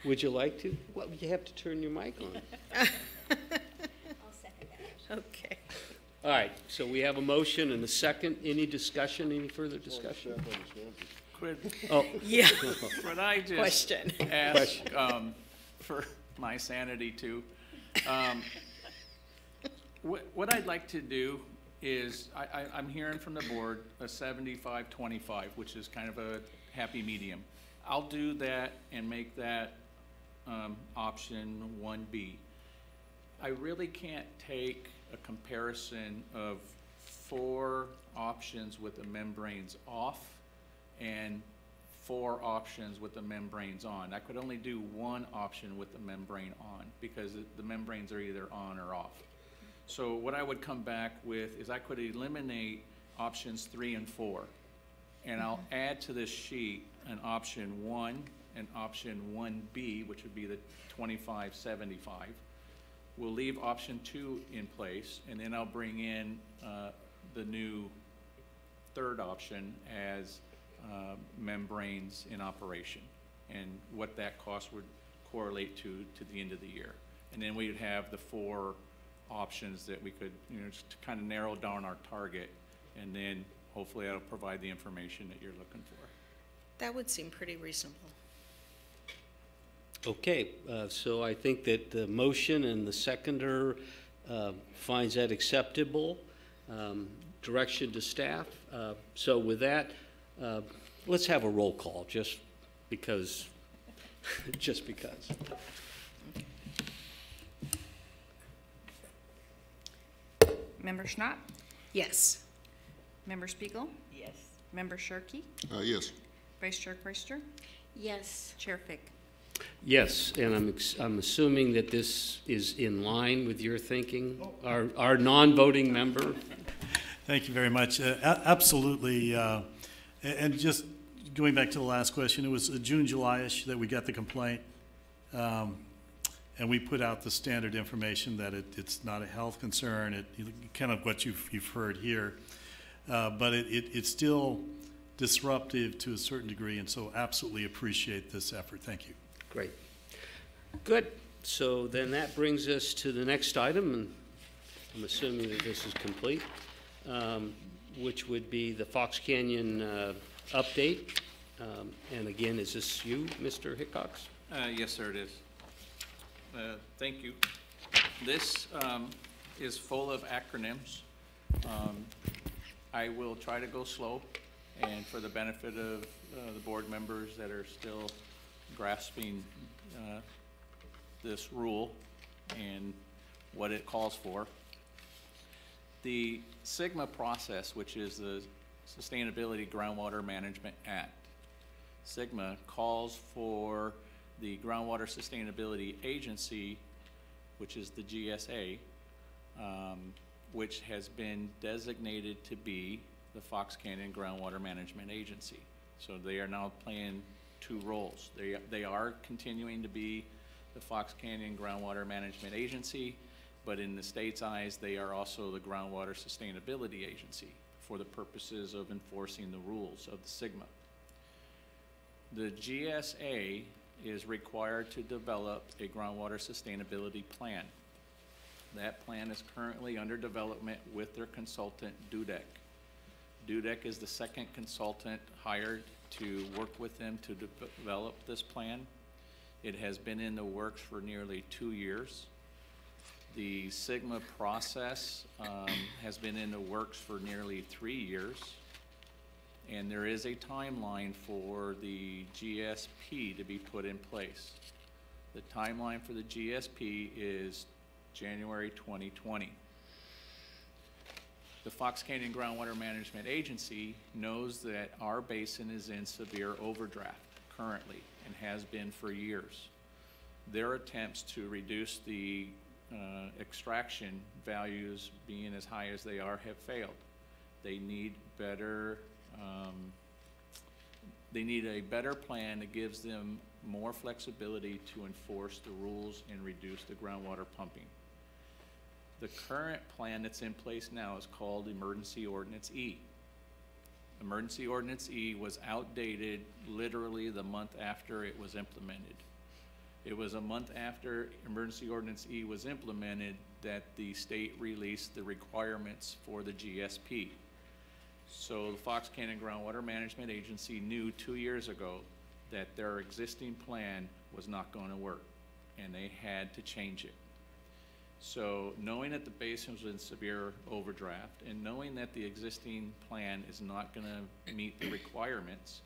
Would you like to? Well, you have to turn your mic on. I'll second that. Okay. All right, so we have a motion and a second. Any discussion, any further discussion? Could Oh, Yeah. I just Question. ask for my sanity too? What I'd like to do is, I'm hearing from the board a 75-25, which is kind of a happy medium. I'll do that and make that option 1B. I really can't take a comparison of 4 options with the membranes off and 4 options with the membranes on. I could only do 1 option with the membrane on because the membranes are either on or off. So what I would come back with is I could eliminate options 3 and 4, and I'll add to this sheet an option 1 and option 1B, which would be the 25-75. We'll leave option 2 in place, and then I'll bring in the new third option as membranes in operation, and what that cost would correlate to the end of the year. And then we'd have the 4 options that we could, you know, just to kind of narrow down our target, and then hopefully that'll provide the information that you're looking for. That would seem pretty reasonable. okay, so I think that the motion and the seconder finds that acceptable. Direction to staff. So with that, let's have a roll call, just because, just because. Member Schnapp? Yes. Member Spiegel? Yes. Member Shirkey? Yes. Vice Chair Chrysler? Yes. Chair Fick? Yes, and I'm assuming that this is in line with your thinking, our non-voting member. Thank you very much. Absolutely. And just going back to the last question, it was June, July-ish that we got the complaint. And we put out the standard information that it's not a health concern, kind of what you've heard here. But it's still disruptive to a certain degree, and so absolutely appreciate this effort. Thank you. Great. Good. So then that brings us to the next item, and I'm assuming that this is complete, which would be the Fox Canyon update. And again, is this you, Mr. Hickox? Yes, sir, it is. Thank you. This is full of acronyms. I will try to go slow, and for the benefit of the board members that are still grasping this rule and what it calls for. The SGMA process, which is the Sustainability Groundwater Management Act, SGMA calls for the Groundwater Sustainability Agency, which is the GSA, which has been designated to be the Fox Canyon Groundwater Management Agency. So they are now playing two roles. They are continuing to be the Fox Canyon Groundwater Management Agency, but in the state's eyes, they are also the Groundwater Sustainability Agency for the purposes of enforcing the rules of the SGMA. The GSA is required to develop a groundwater sustainability plan. That plan is currently under development with their consultant, DUDEC. DUDEC is the second consultant hired to work with them to develop this plan. It has been in the works for nearly 2 years. The SGMA process has been in the works for nearly 3 years. And there is a timeline for the GSP to be put in place. The timeline for the GSP is January 2020. The Fox Canyon Groundwater Management Agency knows that our basin is in severe overdraft currently and has been for years. Their attempts to reduce the extraction values being as high as they are have failed. They need better they need a better plan that gives them more flexibility to enforce the rules and reduce the groundwater pumping. The current plan that's in place now is called Emergency Ordinance E. Emergency Ordinance E was outdated literally the month after it was implemented. It was a month after Emergency Ordinance E was implemented that the state released the requirements for the GSP. So the Fox Canyon Groundwater Management Agency knew 2 years ago that their existing plan was not going to work, and they had to change it. So knowing that the basin was in severe overdraft and knowing that the existing plan is not going to meet the requirements,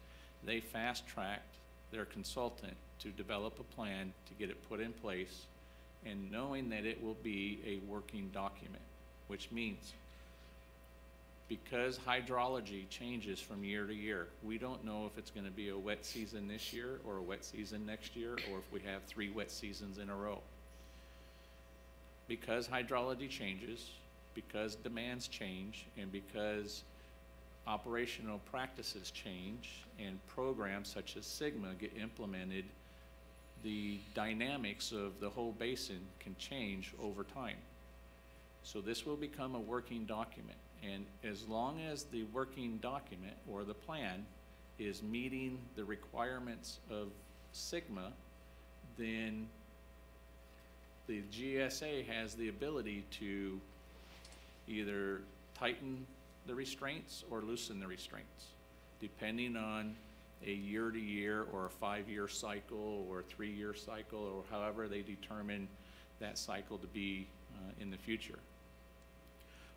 they fast-tracked their consultant to develop a plan to get it put in place, and knowing that it will be a working document, which means because hydrology changes from year to year, we don't know if it's going to be a wet season this year or a wet season next year, or if we have 3 wet seasons in a row. Because hydrology changes, because demands change, and because operational practices change and programs such as SGMA get implemented, the dynamics of the whole basin can change over time. So this will become a working document. And as long as the working document or the plan is meeting the requirements of SGMA, then the GSA has the ability to either tighten the restraints or loosen the restraints, depending on a year-to-year or a 5-year cycle or a 3-year cycle, or however they determine that cycle to be in the future.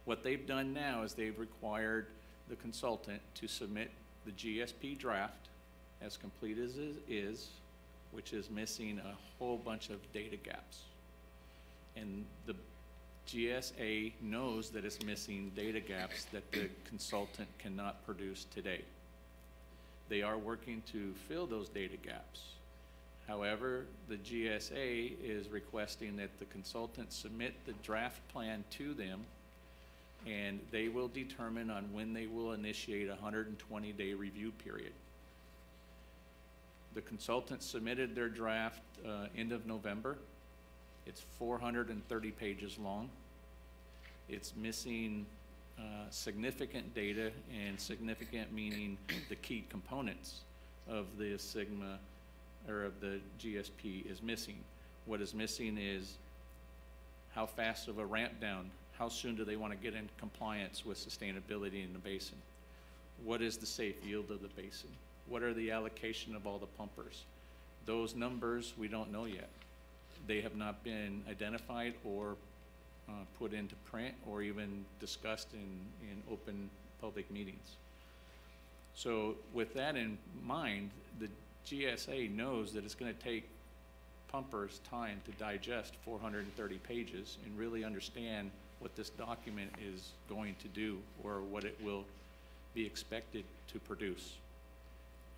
What they've done now is they've required the consultant to submit the GSP draft as complete as it is, which is missing a whole bunch of data gaps. And the GSA knows that it's missing data gaps that the consultant cannot produce today. They are working to fill those data gaps. However, the GSA is requesting that the consultant submit the draft plan to them, and they will determine on when they will initiate a 120-day review period. The consultant submitted their draft end of November. It's 430 pages long. It's missing significant data, and significant meaning the key components of the Sigma or of the GSP is missing. What is missing is how fast of a ramp down, how soon do they want to get in compliance with sustainability in the basin? What is the safe yield of the basin? What are the allocation of all the pumpers? Those numbers we don't know yet. They have not been identified or put into print or even discussed in open public meetings. So with that in mind, the GSA knows that it's going to take pumpers time to digest 430 pages and really understand what this document is going to do or what it will be expected to produce.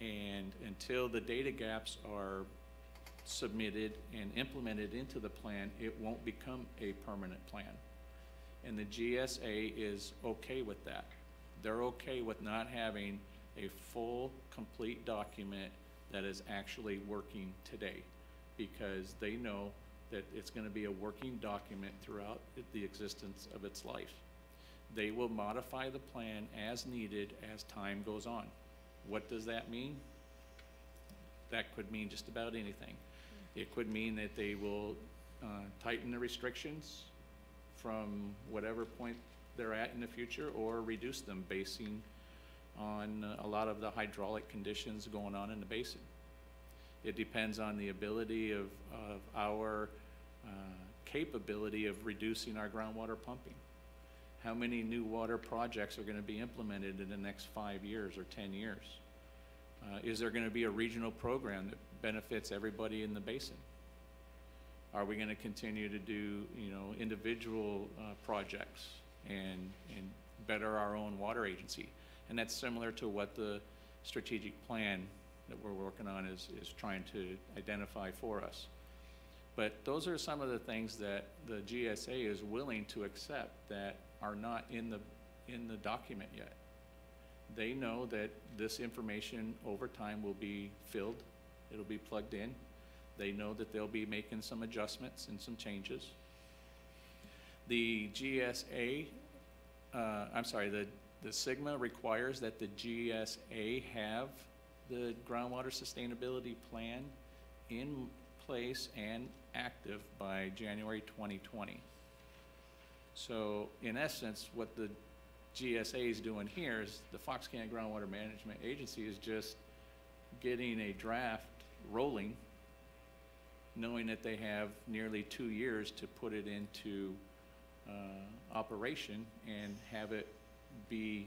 And until the data gaps are submitted and implemented into the plan, it won't become a permanent plan. And the GSA is okay with that. They're okay with not having a full, complete document that is actually working today, because they know that it's going to be a working document throughout the existence of its life. They will modify the plan as needed as time goes on. What does that mean? That could mean just about anything. It could mean that they will tighten the restrictions from whatever point they're at in the future, or reduce them basing on a lot of the hydraulic conditions going on in the basin. It depends on the ability of our capability of reducing our groundwater pumping. How many new water projects are going to be implemented in the next 5 years or 10 years? Is there going to be a regional program that benefits everybody in the basin? Are we going to continue to do, individual projects and better our own water agency? And that's similar to what the strategic plan that we're working on is trying to identify for us. But those are some of the things that the GSA is willing to accept that are not in the document yet. They know that this information over time will be filled, it'll be plugged in. They know that they'll be making some adjustments and some changes. The GSA, the Sigma requires that the GSA have the groundwater sustainability plan in place and active by January 2020. So in essence, what the GSA is doing here is the Fox Canyon Groundwater Management Agency is just getting a draft rolling, knowing that they have nearly 2 years to put it into operation and have it be,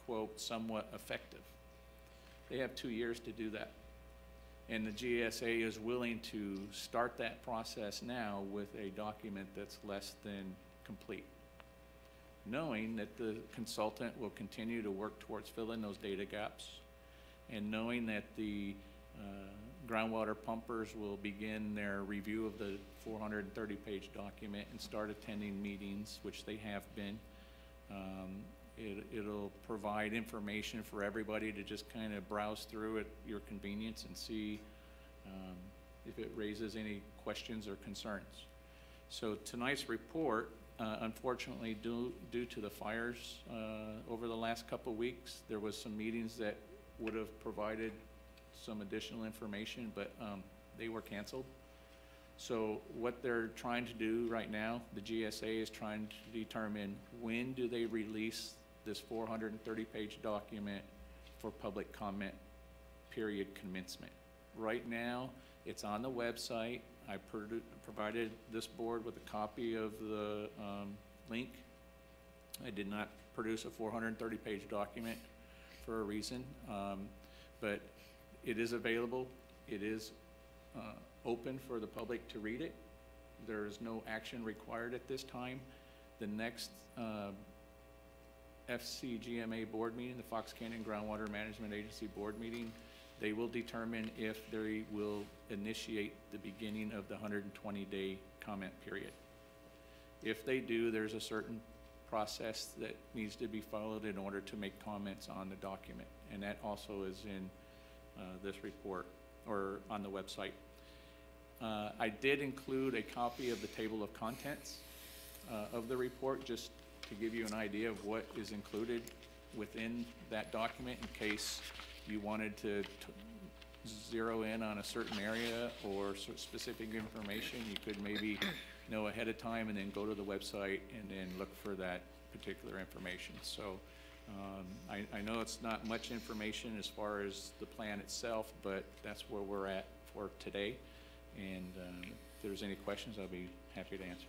quote, somewhat effective. They have 2 years to do that. And the GSA is willing to start that process now with a document that's less than complete, knowing that the consultant will continue to work towards filling those data gaps, and knowing that the groundwater pumpers will begin their review of the 430-page document and start attending meetings, which they have been. It'll provide information for everybody to just kind of browse through at your convenience and see if it raises any questions or concerns. So tonight's report, unfortunately, due to the fires over the last couple weeks, there was some meetings that would have provided some additional information, but they were canceled. So what they're trying to do right now, the GSA is trying to determine when do they release this 430-page document for public comment period commencement. Right now, it's on the website. I provided this board with a copy of the link. I did not produce a 430-page document for a reason, but it is available. It is open for the public to read it. There is no action required at this time. The next FCGMA board meeting, the Fox Canyon Groundwater Management Agency board meeting, they will determine if they will initiate the beginning of the 120-day comment period. If they do, there's a certain process that needs to be followed in order to make comments on the document, and that also is in this report. or on the website. I did include a copy of the table of contents of the report, just to give you an idea of what is included within that document in case you wanted to zero in on a certain area or specific information. You could maybe know ahead of time and then go to the website and then look for that particular information. So I know it's not much information as far as the plan itself, but that's where we're at for today. And if there's any questions, I'll be happy to answer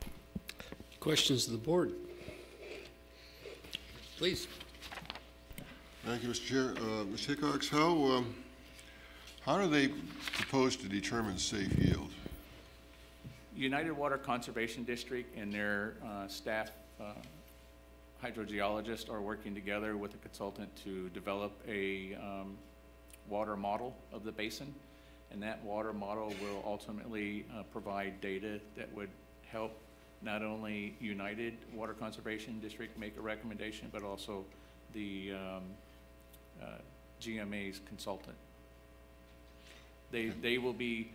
them. Questions of the board? Please. Thank you, Mr. Chair. Ms. Hickox, how do they propose to determine safe yield? United Water Conservation District and their staff hydrogeologists are working together with a consultant to develop a water model of the basin. And that water model will ultimately provide data that would help not only United Water Conservation District make a recommendation, but also the GMA's consultant. They will be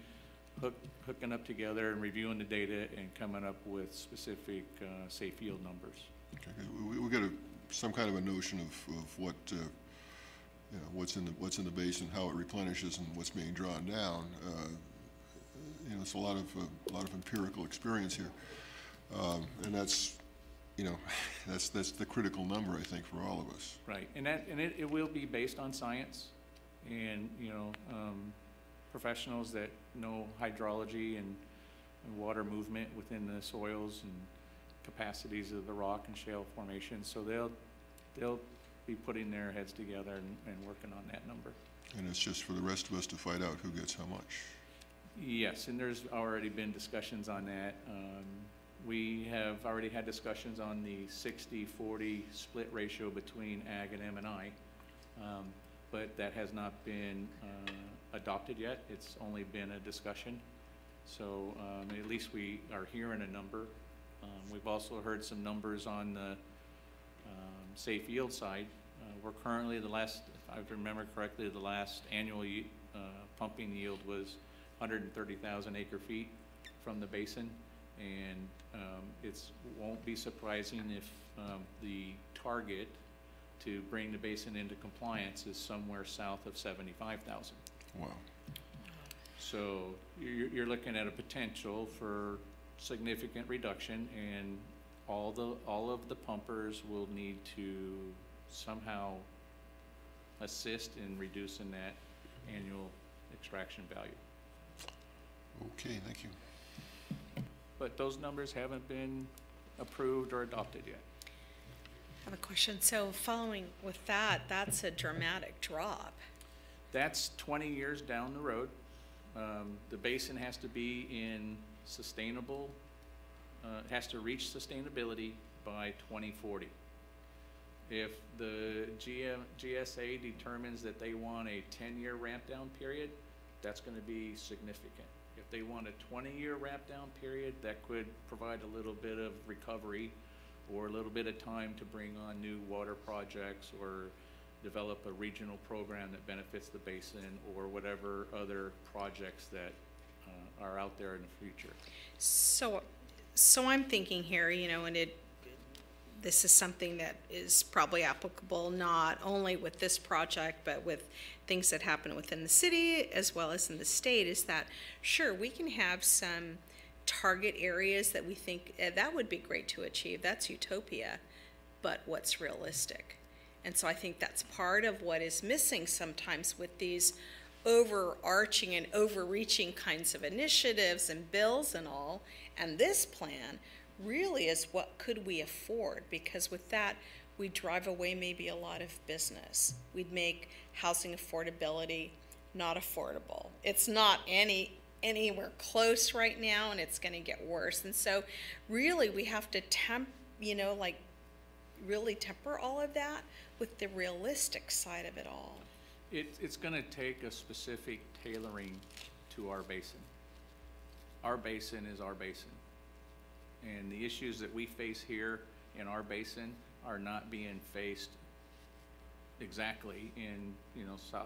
hooking up together and reviewing the data and coming up with specific safe yield numbers. Okay, we got some kind of a notion of what you know, what's in the basin, how it replenishes, and what's being drawn down. You know, it's a lot of empirical experience here, and that's, you know, that's the critical number, I think, for all of us. Right, and it will be based on science, and you know, professionals that know hydrology and water movement within the soils and capacities of the rock and shale formations. So they'll be putting their heads together and working on that number. And it's just for the rest of us to find out who gets how much. Yes, and there's already been discussions on that. We have already had discussions on the 60-40 split ratio between ag and M&I, but that has not been adopted yet. It's only been a discussion. So at least we are hearing a number. We've also heard some numbers on the safe yield side. We're currently, if I remember correctly, the last annual pumping yield was 130,000 acre feet from the basin, and it won't be surprising if the target to bring the basin into compliance is somewhere south of 75,000. Wow. So you're looking at a potential for significant reduction, and all of the pumpers will need to somehow assist in reducing that annual extraction value. Okay, thank you. But those numbers haven't been approved or adopted yet. I have a question. So following with that, that's a dramatic drop. That's 20 years down the road. The basin has to be in sustainable, has to reach sustainability by 2040. If the GSA determines that they want a 10-year ramp down period, that's going to be significant. If they want a 20-year ramp down period, that could provide a little bit of recovery or a little bit of time to bring on new water projects or develop a regional program that benefits the basin or whatever other projects that are out there in the future. So I'm thinking here, you know, and this is something that is probably applicable not only with this project, but with things that happen within the city as well as in the state, is that, sure, we can have some target areas that we think that would be great to achieve. That's utopia, but what's realistic? And so I think that's part of what is missing sometimes with these overarching and overreaching kinds of initiatives and bills and all. And this plan really is what could we afford, because with that we drive away maybe a lot of business. We'd make housing affordability not affordable. It's not anywhere close right now, and it's going to get worse. And so really we have to really temper all of that with the realistic side of it all. It's going to take a specific tailoring to our basin. Our basin is our basin. And the issues that we face here in our basin are not being faced exactly in,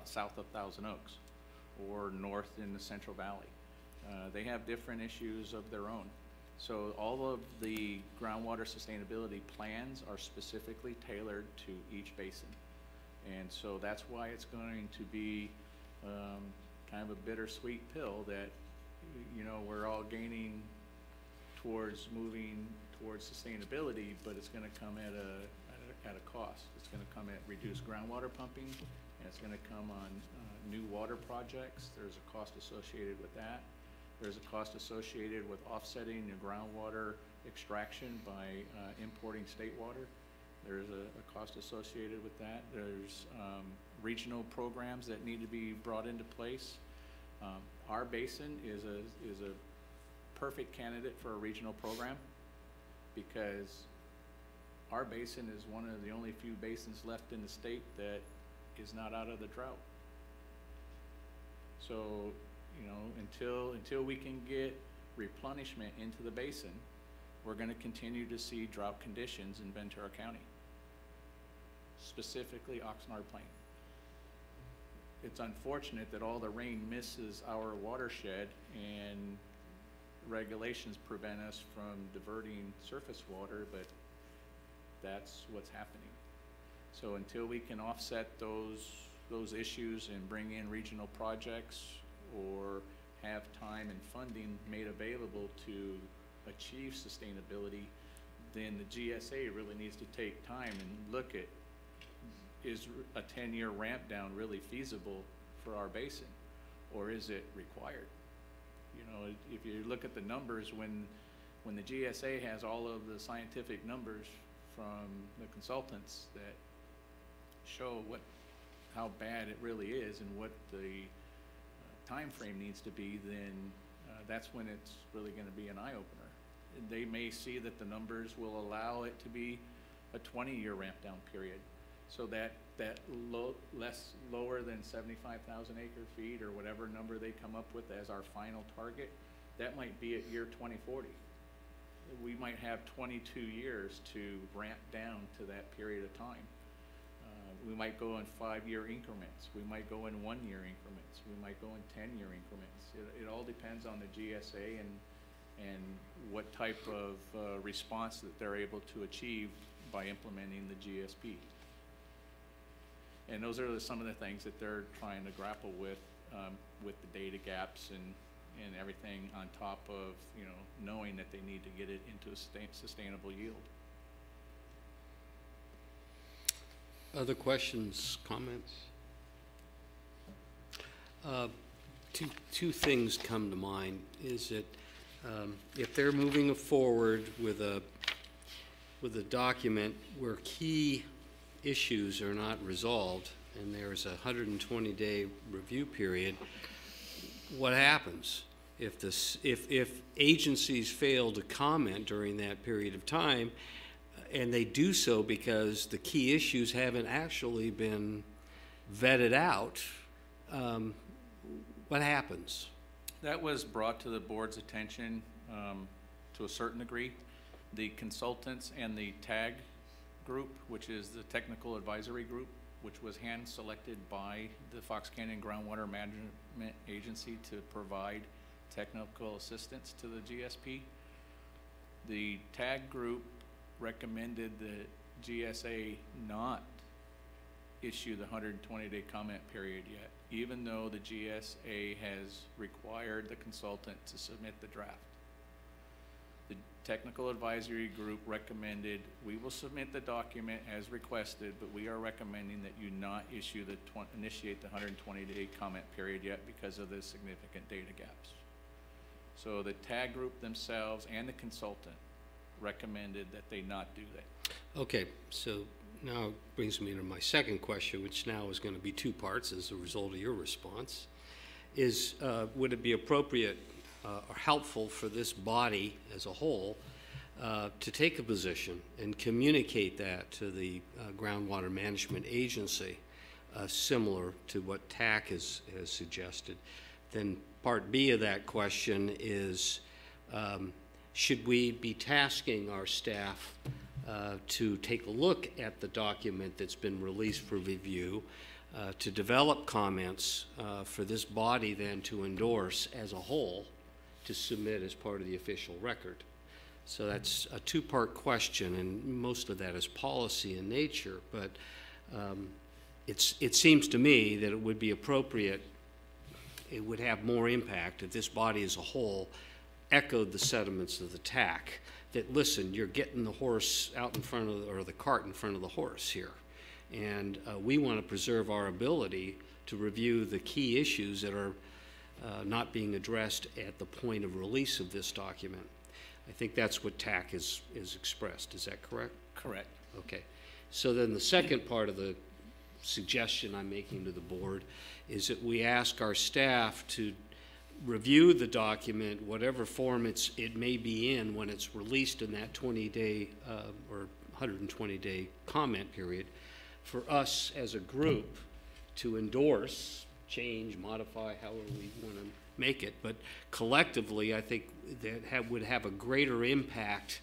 south of Thousand Oaks or north in the Central Valley. They have different issues of their own. So all of the groundwater sustainability plans are specifically tailored to each basin. And so that's why it's going to be kind of a bittersweet pill that, we're all gaining towards moving towards sustainability, but it's going to come at a cost. It's going to come at reduced groundwater pumping, and it's going to come on new water projects. There's a cost associated with that. There's a cost associated with offsetting your groundwater extraction by importing state water. There's a cost associated with that. There's regional programs that need to be brought into place. Our basin is a perfect candidate for a regional program because our basin is one of the only few basins left in the state that is not out of the drought. So, until we can get replenishment into the basin, we're going to continue to see drought conditions in Ventura County, specifically Oxnard Plain. It's unfortunate that all the rain misses our watershed, and regulations prevent us from diverting surface water, but that's what's happening. So until we can offset those issues and bring in regional projects or have time and funding made available to achieve sustainability, then the GSA really needs to take time and look at, is a 10-year ramp down really feasible for our basin, or is it required? If you look at the numbers, when the GSA has all of the scientific numbers from the consultants that show how bad it really is and what the time frame needs to be, then that's when it's really going to be an eye-opener. They may see that the numbers will allow it to be a 20-year ramp down period, so that lower than 75,000 acre-feet or whatever number they come up with as our final target, that might be at year 2040. We might have 22 years to ramp down to that period of time. We might go in 5-year increments. We might go in 1-year increments. We might go in 10-year increments. It all depends on the GSA and what type of response that they're able to achieve by implementing the GSP. And those are some of the things that they're trying to grapple with the data gaps and everything on top of, knowing that they need to get it into a sustainable yield. Other questions, comments? Two things come to mind. Is that if they're moving forward with a document where key issues are not resolved and there's a 120-day review period, what happens? If agencies fail to comment during that period of time, and they do so because the key issues haven't actually been vetted out, what happens? That was brought to the board's attention to a certain degree. The consultants and the TAG group, which is the Technical Advisory Group, which was hand-selected by the Fox Canyon Groundwater Management Agency to provide technical assistance to the GSP. The TAG group recommended the GSA not issue the 120-day comment period yet, even though the GSA has required the consultant to submit the draft. The Technical Advisory Group recommended, we will submit the document as requested, but we are recommending that you not issue initiate the 120-day comment period yet because of the significant data gaps. So the TAG group themselves and the consultant recommended that they not do that. Okay, so now it brings me to my second question, which now is going to be two parts as a result of your response. Would it be appropriate or helpful for this body as a whole to take a position and communicate that to the Groundwater Management Agency, similar to what TAC has suggested? Then part B of that question is, should we be tasking our staff to take a look at the document that's been released for review, to develop comments for this body then to endorse as a whole to submit as part of the official record. So that's a two-part question, and most of that is policy in nature, but it seems to me that it would be appropriate, it would have more impact if this body as a whole echoed the sentiments of the TAC, that listen, you're getting the horse out in front of, or the cart in front of the horse here. And we want to preserve our ability to review the key issues that are not being addressed at the point of release of this document. I think that's what TAC is expressed. Is that correct? Correct. Okay. So then the second part of the suggestion I'm making to the board is that we ask our staff to review the document, whatever form it may be in when it's released in that 20-day or 120-day comment period, for us as a group to endorse, change, modify, however we want to make it. But collectively, I think that would have a greater impact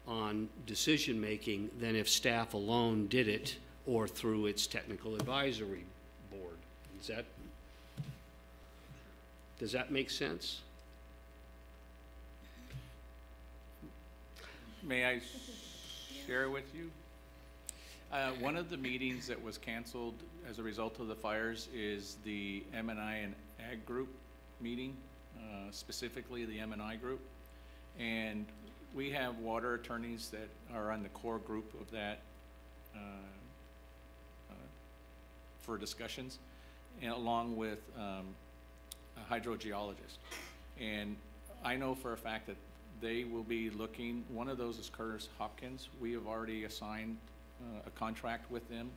on decision-making than if staff alone did it or through its technical advisory board. Does that make sense? May I share with you? One of the meetings that was canceled as a result of the fires is the M&I and Ag Group meeting, specifically the M&I Group. And we have water attorneys that are on the core group of that for discussions, and along with a hydrogeologist. And I know for a fact that they will be looking, one of those is Curtis Hopkins. We have already assigned a contract with him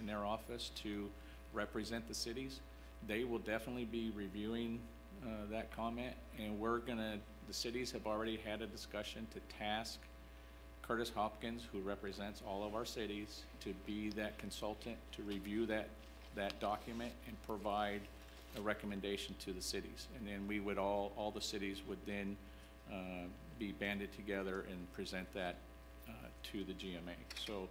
in their office to represent the cities. They will definitely be reviewing that comment, and the cities have already had a discussion to task Curtis Hopkins, who represents all of our cities, to be that consultant to review that document and provide a recommendation to the cities. And then we would all the cities would then be banded together and present that to the GMA. So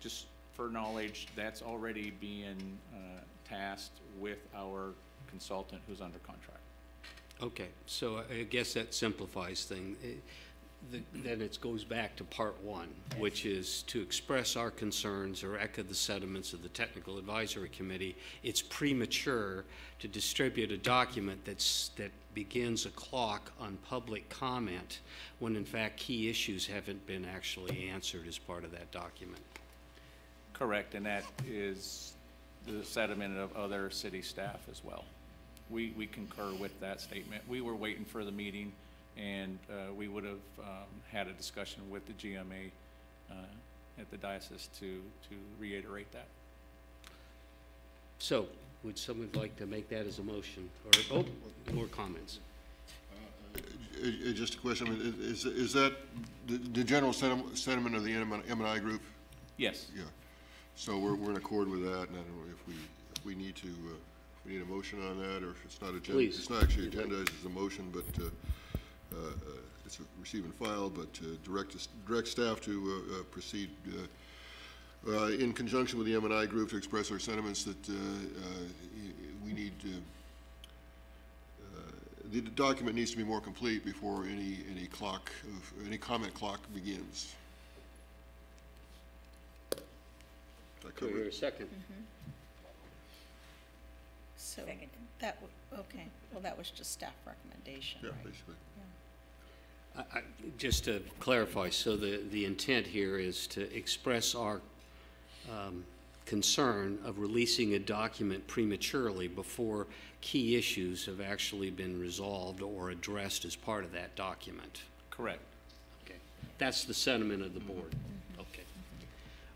just for knowledge, that's already being tasked with our consultant who's under contract. Okay, so I guess that simplifies things. Then it goes back to part one, which is to express our concerns or echo the sentiments of the Technical Advisory Committee. It's premature to distribute a document that begins a clock on public comment when in fact key issues haven't been actually answered as part of that document. Correct, and that is the sentiment of other city staff as well. We concur with that statement. We were waiting for the meeting, and we would have had a discussion with the GMA at the diocese to reiterate that. So, would someone like to make that as a motion? Or, more comments? Just a question, I mean, is that the general sentiment of the M&I group? Yes. Yeah. So we're in accord with that, and I don't know if we need to, we need a motion on that, or if it's not agenda. Please. It's not actually agendized as a motion, but it's a receive and file, but direct staff to proceed in conjunction with the M&I group to express our sentiments that we need the document needs to be more complete before any comment clock begins. Could we hear a second? So that, okay, well, that was just staff recommendation, Yeah, right? basically. Just to clarify, so the intent here is to express our concern of releasing a document prematurely before key issues have actually been resolved or addressed as part of that document. Correct. Okay, that's the sentiment of the board. Okay.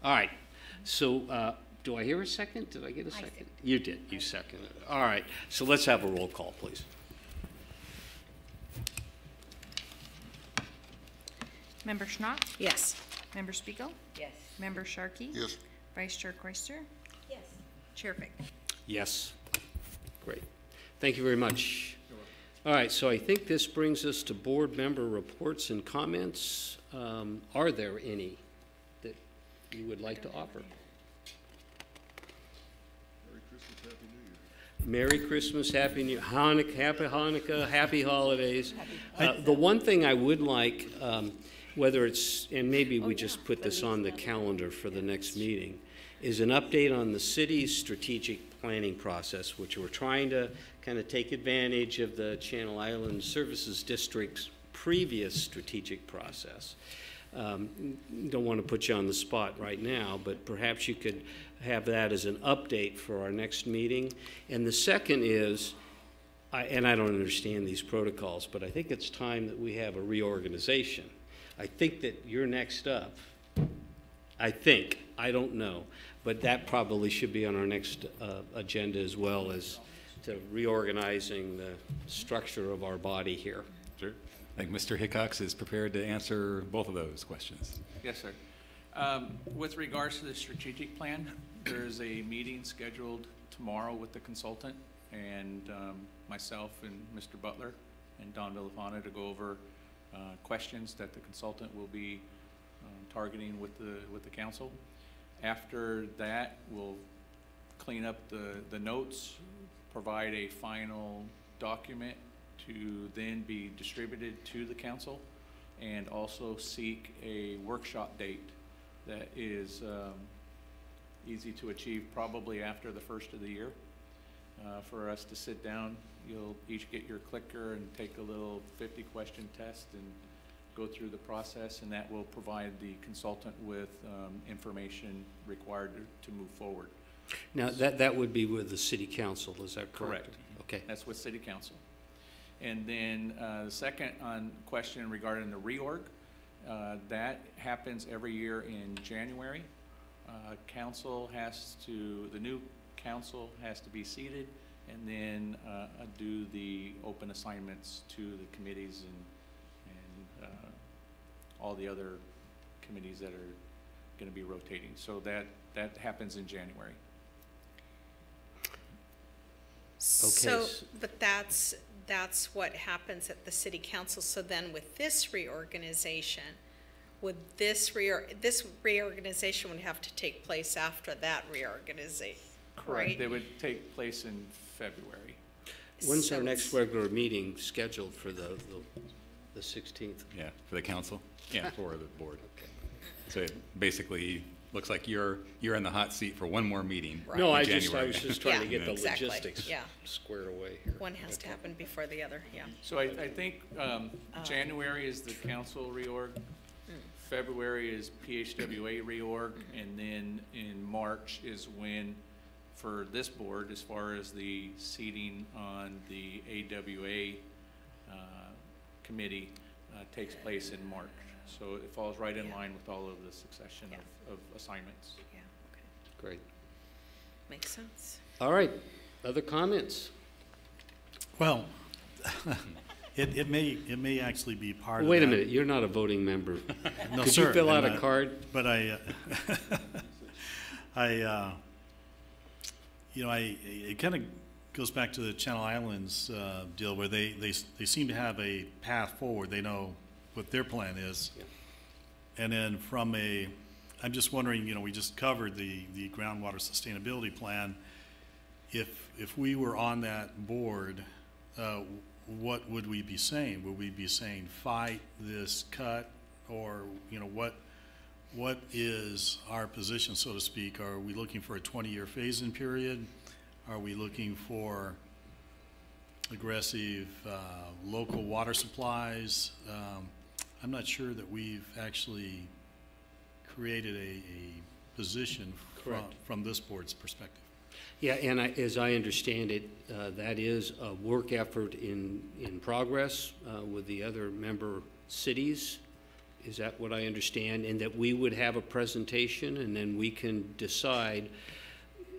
All right, so do I hear a second? Did I get a second? You did, you seconded. All right, so let's have a roll call, please. Member Schnapp? Yes. Member Spiegel? Yes. Member Sharkey? Yes. Vice Chair Croyster? Yes. Chair Vick? Yes. Great. Thank you very much. All right, so I think this brings us to board member reports and comments. Are there any? you would like to offer. Merry Christmas, Happy New Year. Merry Christmas, Happy Hanukkah, Happy Holidays. The one thing I would like, whether it's, and maybe we just put this on the calendar for the next meeting, is an update on the city's strategic planning process, which we're trying to kind of take advantage of the Channel Islands Services District's previous strategic process. Don't want to put you on the spot right now, but perhaps you could have that as an update for our next meeting. And the second is, and I don't understand these protocols, but I think it's time that we have a reorganization. I think that you're next up. I think, I don't know, but that probably should be on our next agenda as well, as to reorganizing the structure of our body here. Sure. I think Mr. Hickox is prepared to answer both of those questions. Yes, sir. With regards to the strategic plan, there's a meeting scheduled tomorrow with the consultant and myself and Mr. Butler and Don Villafana to go over questions that the consultant will be targeting with the council. After that, we'll clean up the notes, provide a final document to then be distributed to the council, and also seek a workshop date that is easy to achieve, probably after the first of the year, for us to sit down. You'll each get your clicker and take a little 50-question test and go through the process, and that will provide the consultant with information required to move forward. Now, that would be with the city council, is that correct? Correct. Okay. That's with city council. And then the second question regarding the reorg, that happens every year in January. The new council has to be seated and then do the open assignments to the committees and all the other committees that are going to be rotating. So that happens in January. So, but that's what happens at the city council. So then with this reorganization, this reorganization would have to take place after that reorganization, Correct. right? They would take place in February. When's So our next regular meeting scheduled for the 16th? Yeah, for the council? Yeah, for the board. So it basically looks like you're in the hot seat for one more meeting. Right. No, in I January. was just trying to Yeah, get the exactly, logistics yeah. squared away here. One has to happen before the other, yeah. So I think January is the council reorg, February is PHWA reorg, and then in March is when, for this board, as far as the seating on the AWA committee takes place in March. So it falls right in line with all of the succession of assignments. Yeah, okay, Great. makes sense. All right, other comments? Well, it may actually be part of Wait a that. minute, you're not a voting member. No, Could sir. you fill out and a card? But it kind of goes back to the Channel Islands deal, where they seem to have a path forward. They know what their plan is. Yeah. And then I'm just wondering, we just covered the groundwater sustainability plan. If we were on that board, what would we be saying? Would we be saying fight this cut, or what is our position, so to speak? Are we looking for a 20-year phase-in period? Are we looking for aggressive local water supplies? I'm not sure that we've actually created a position from this board's perspective. Yeah, and as I understand it, that is a work effort in progress with the other member cities. Is that what I understand? And that we would have a presentation, and then we can decide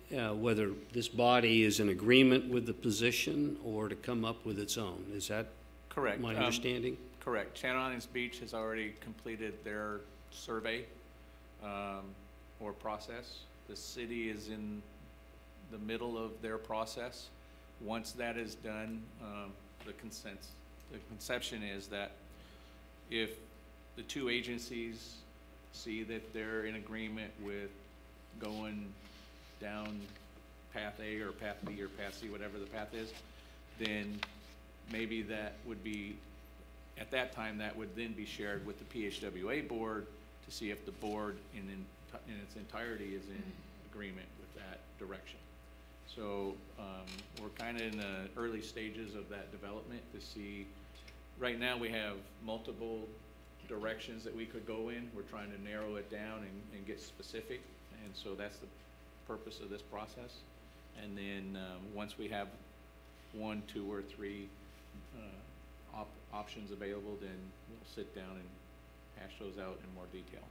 whether this body is in agreement with the position or to come up with its own. Is that Correct. my understanding? Correct. Channel Islands Beach has already completed their survey or process. The city is in the middle of their process. Once that is done, the conception is that if the two agencies see that they're in agreement with going down path A or path B or path C, whatever the path is, then maybe that would be, at that time, that would then be shared with the PHWA board to see if the board in its entirety is in agreement with that direction. So we're kind of in the early stages of that development to see. Right now we have multiple directions that we could go in. We're trying to narrow it down and get specific, and so that's the purpose of this process. And then once we have 1, 2, or 3 options available, then we'll sit down and hash those out in more detail.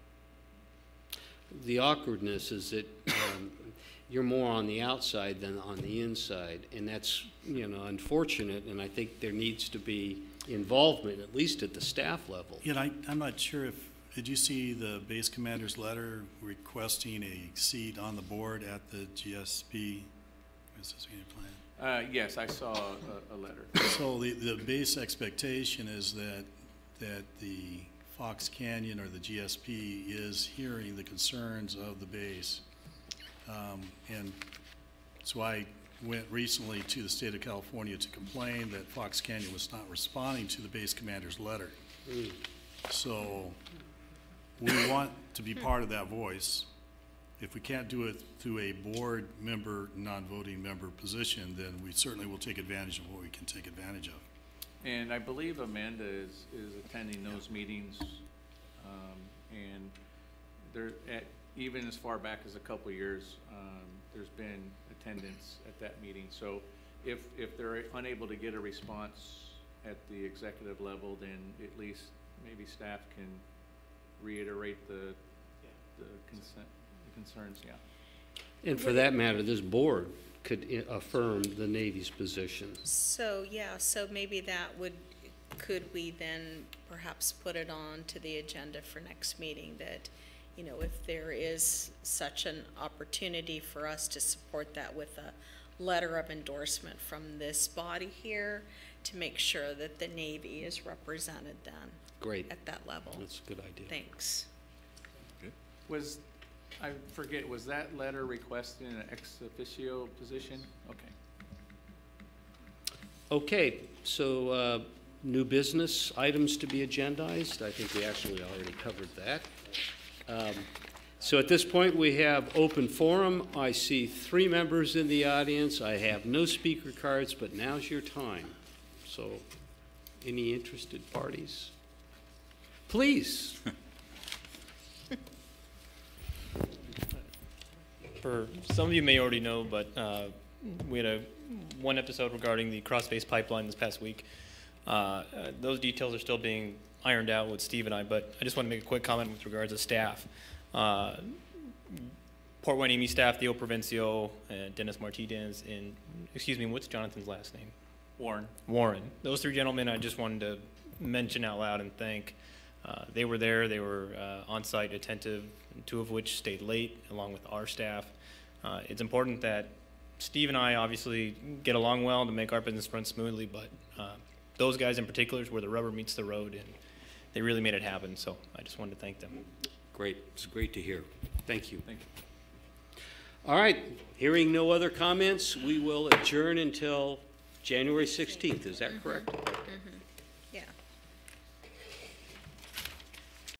The awkwardness is that you're more on the outside than on the inside, and that's, you know, unfortunate, and I think there needs to be involvement, at least at the staff level. Yeah, I'm not sure if, did you see the base commander's letter requesting a seat on the board at the GSP business unit plan? Yes, I saw a letter. So the base expectation is that the Fox Canyon or the GSP is hearing the concerns of the base. And so I went recently to the state of California to complain that Fox Canyon was not responding to the base commander's letter. So we want to be part of that voice. If we can't do it through a board member, non-voting member position, then we certainly will take advantage of what we can take advantage of. And I believe Amanda is attending those meetings, and there, even as far back as a couple of years, there's been attendance at that meeting. So if they're unable to get a response at the executive level, then at least maybe staff can reiterate the concerns, yeah. And for that matter, this board could affirm the Navy's position. So, yeah, so maybe could we then perhaps put it on to the agenda for next meeting that, you know, if there is such an opportunity for us to support that with a letter of endorsement from this body here to make sure that the Navy is represented then. Great. At that level. That's a good idea. Thanks. Good. I forget, was that letter requesting an ex officio position? Okay. Okay, so new business items to be agendized. I think we actually already covered that. So at this point, we have open forum. I see 3 members in the audience. I have no speaker cards, but now's your time. So any interested parties? Please. For some of you may already know, but we had one episode regarding the cross-base pipeline this past week. Those details are still being ironed out with Steve and I, but I just want to make a quick comment with regards to staff. Port Hueneme staff, Theo Provencio, and Dennis Martinez, and excuse me, what's Jonathan's last name? Warren. Warren. Those 3 gentlemen I just wanted to mention out loud and thank. They were there, they were on-site, attentive, 2 of which stayed late along with our staff. It's important that Steve and I obviously get along well to make our business run smoothly, but those guys in particular is where the rubber meets the road, and they really made it happen, so I just wanted to thank them. Great. It's great to hear. Thank you. Thank you. All right. Hearing no other comments, we will adjourn until January 16th. Is that correct?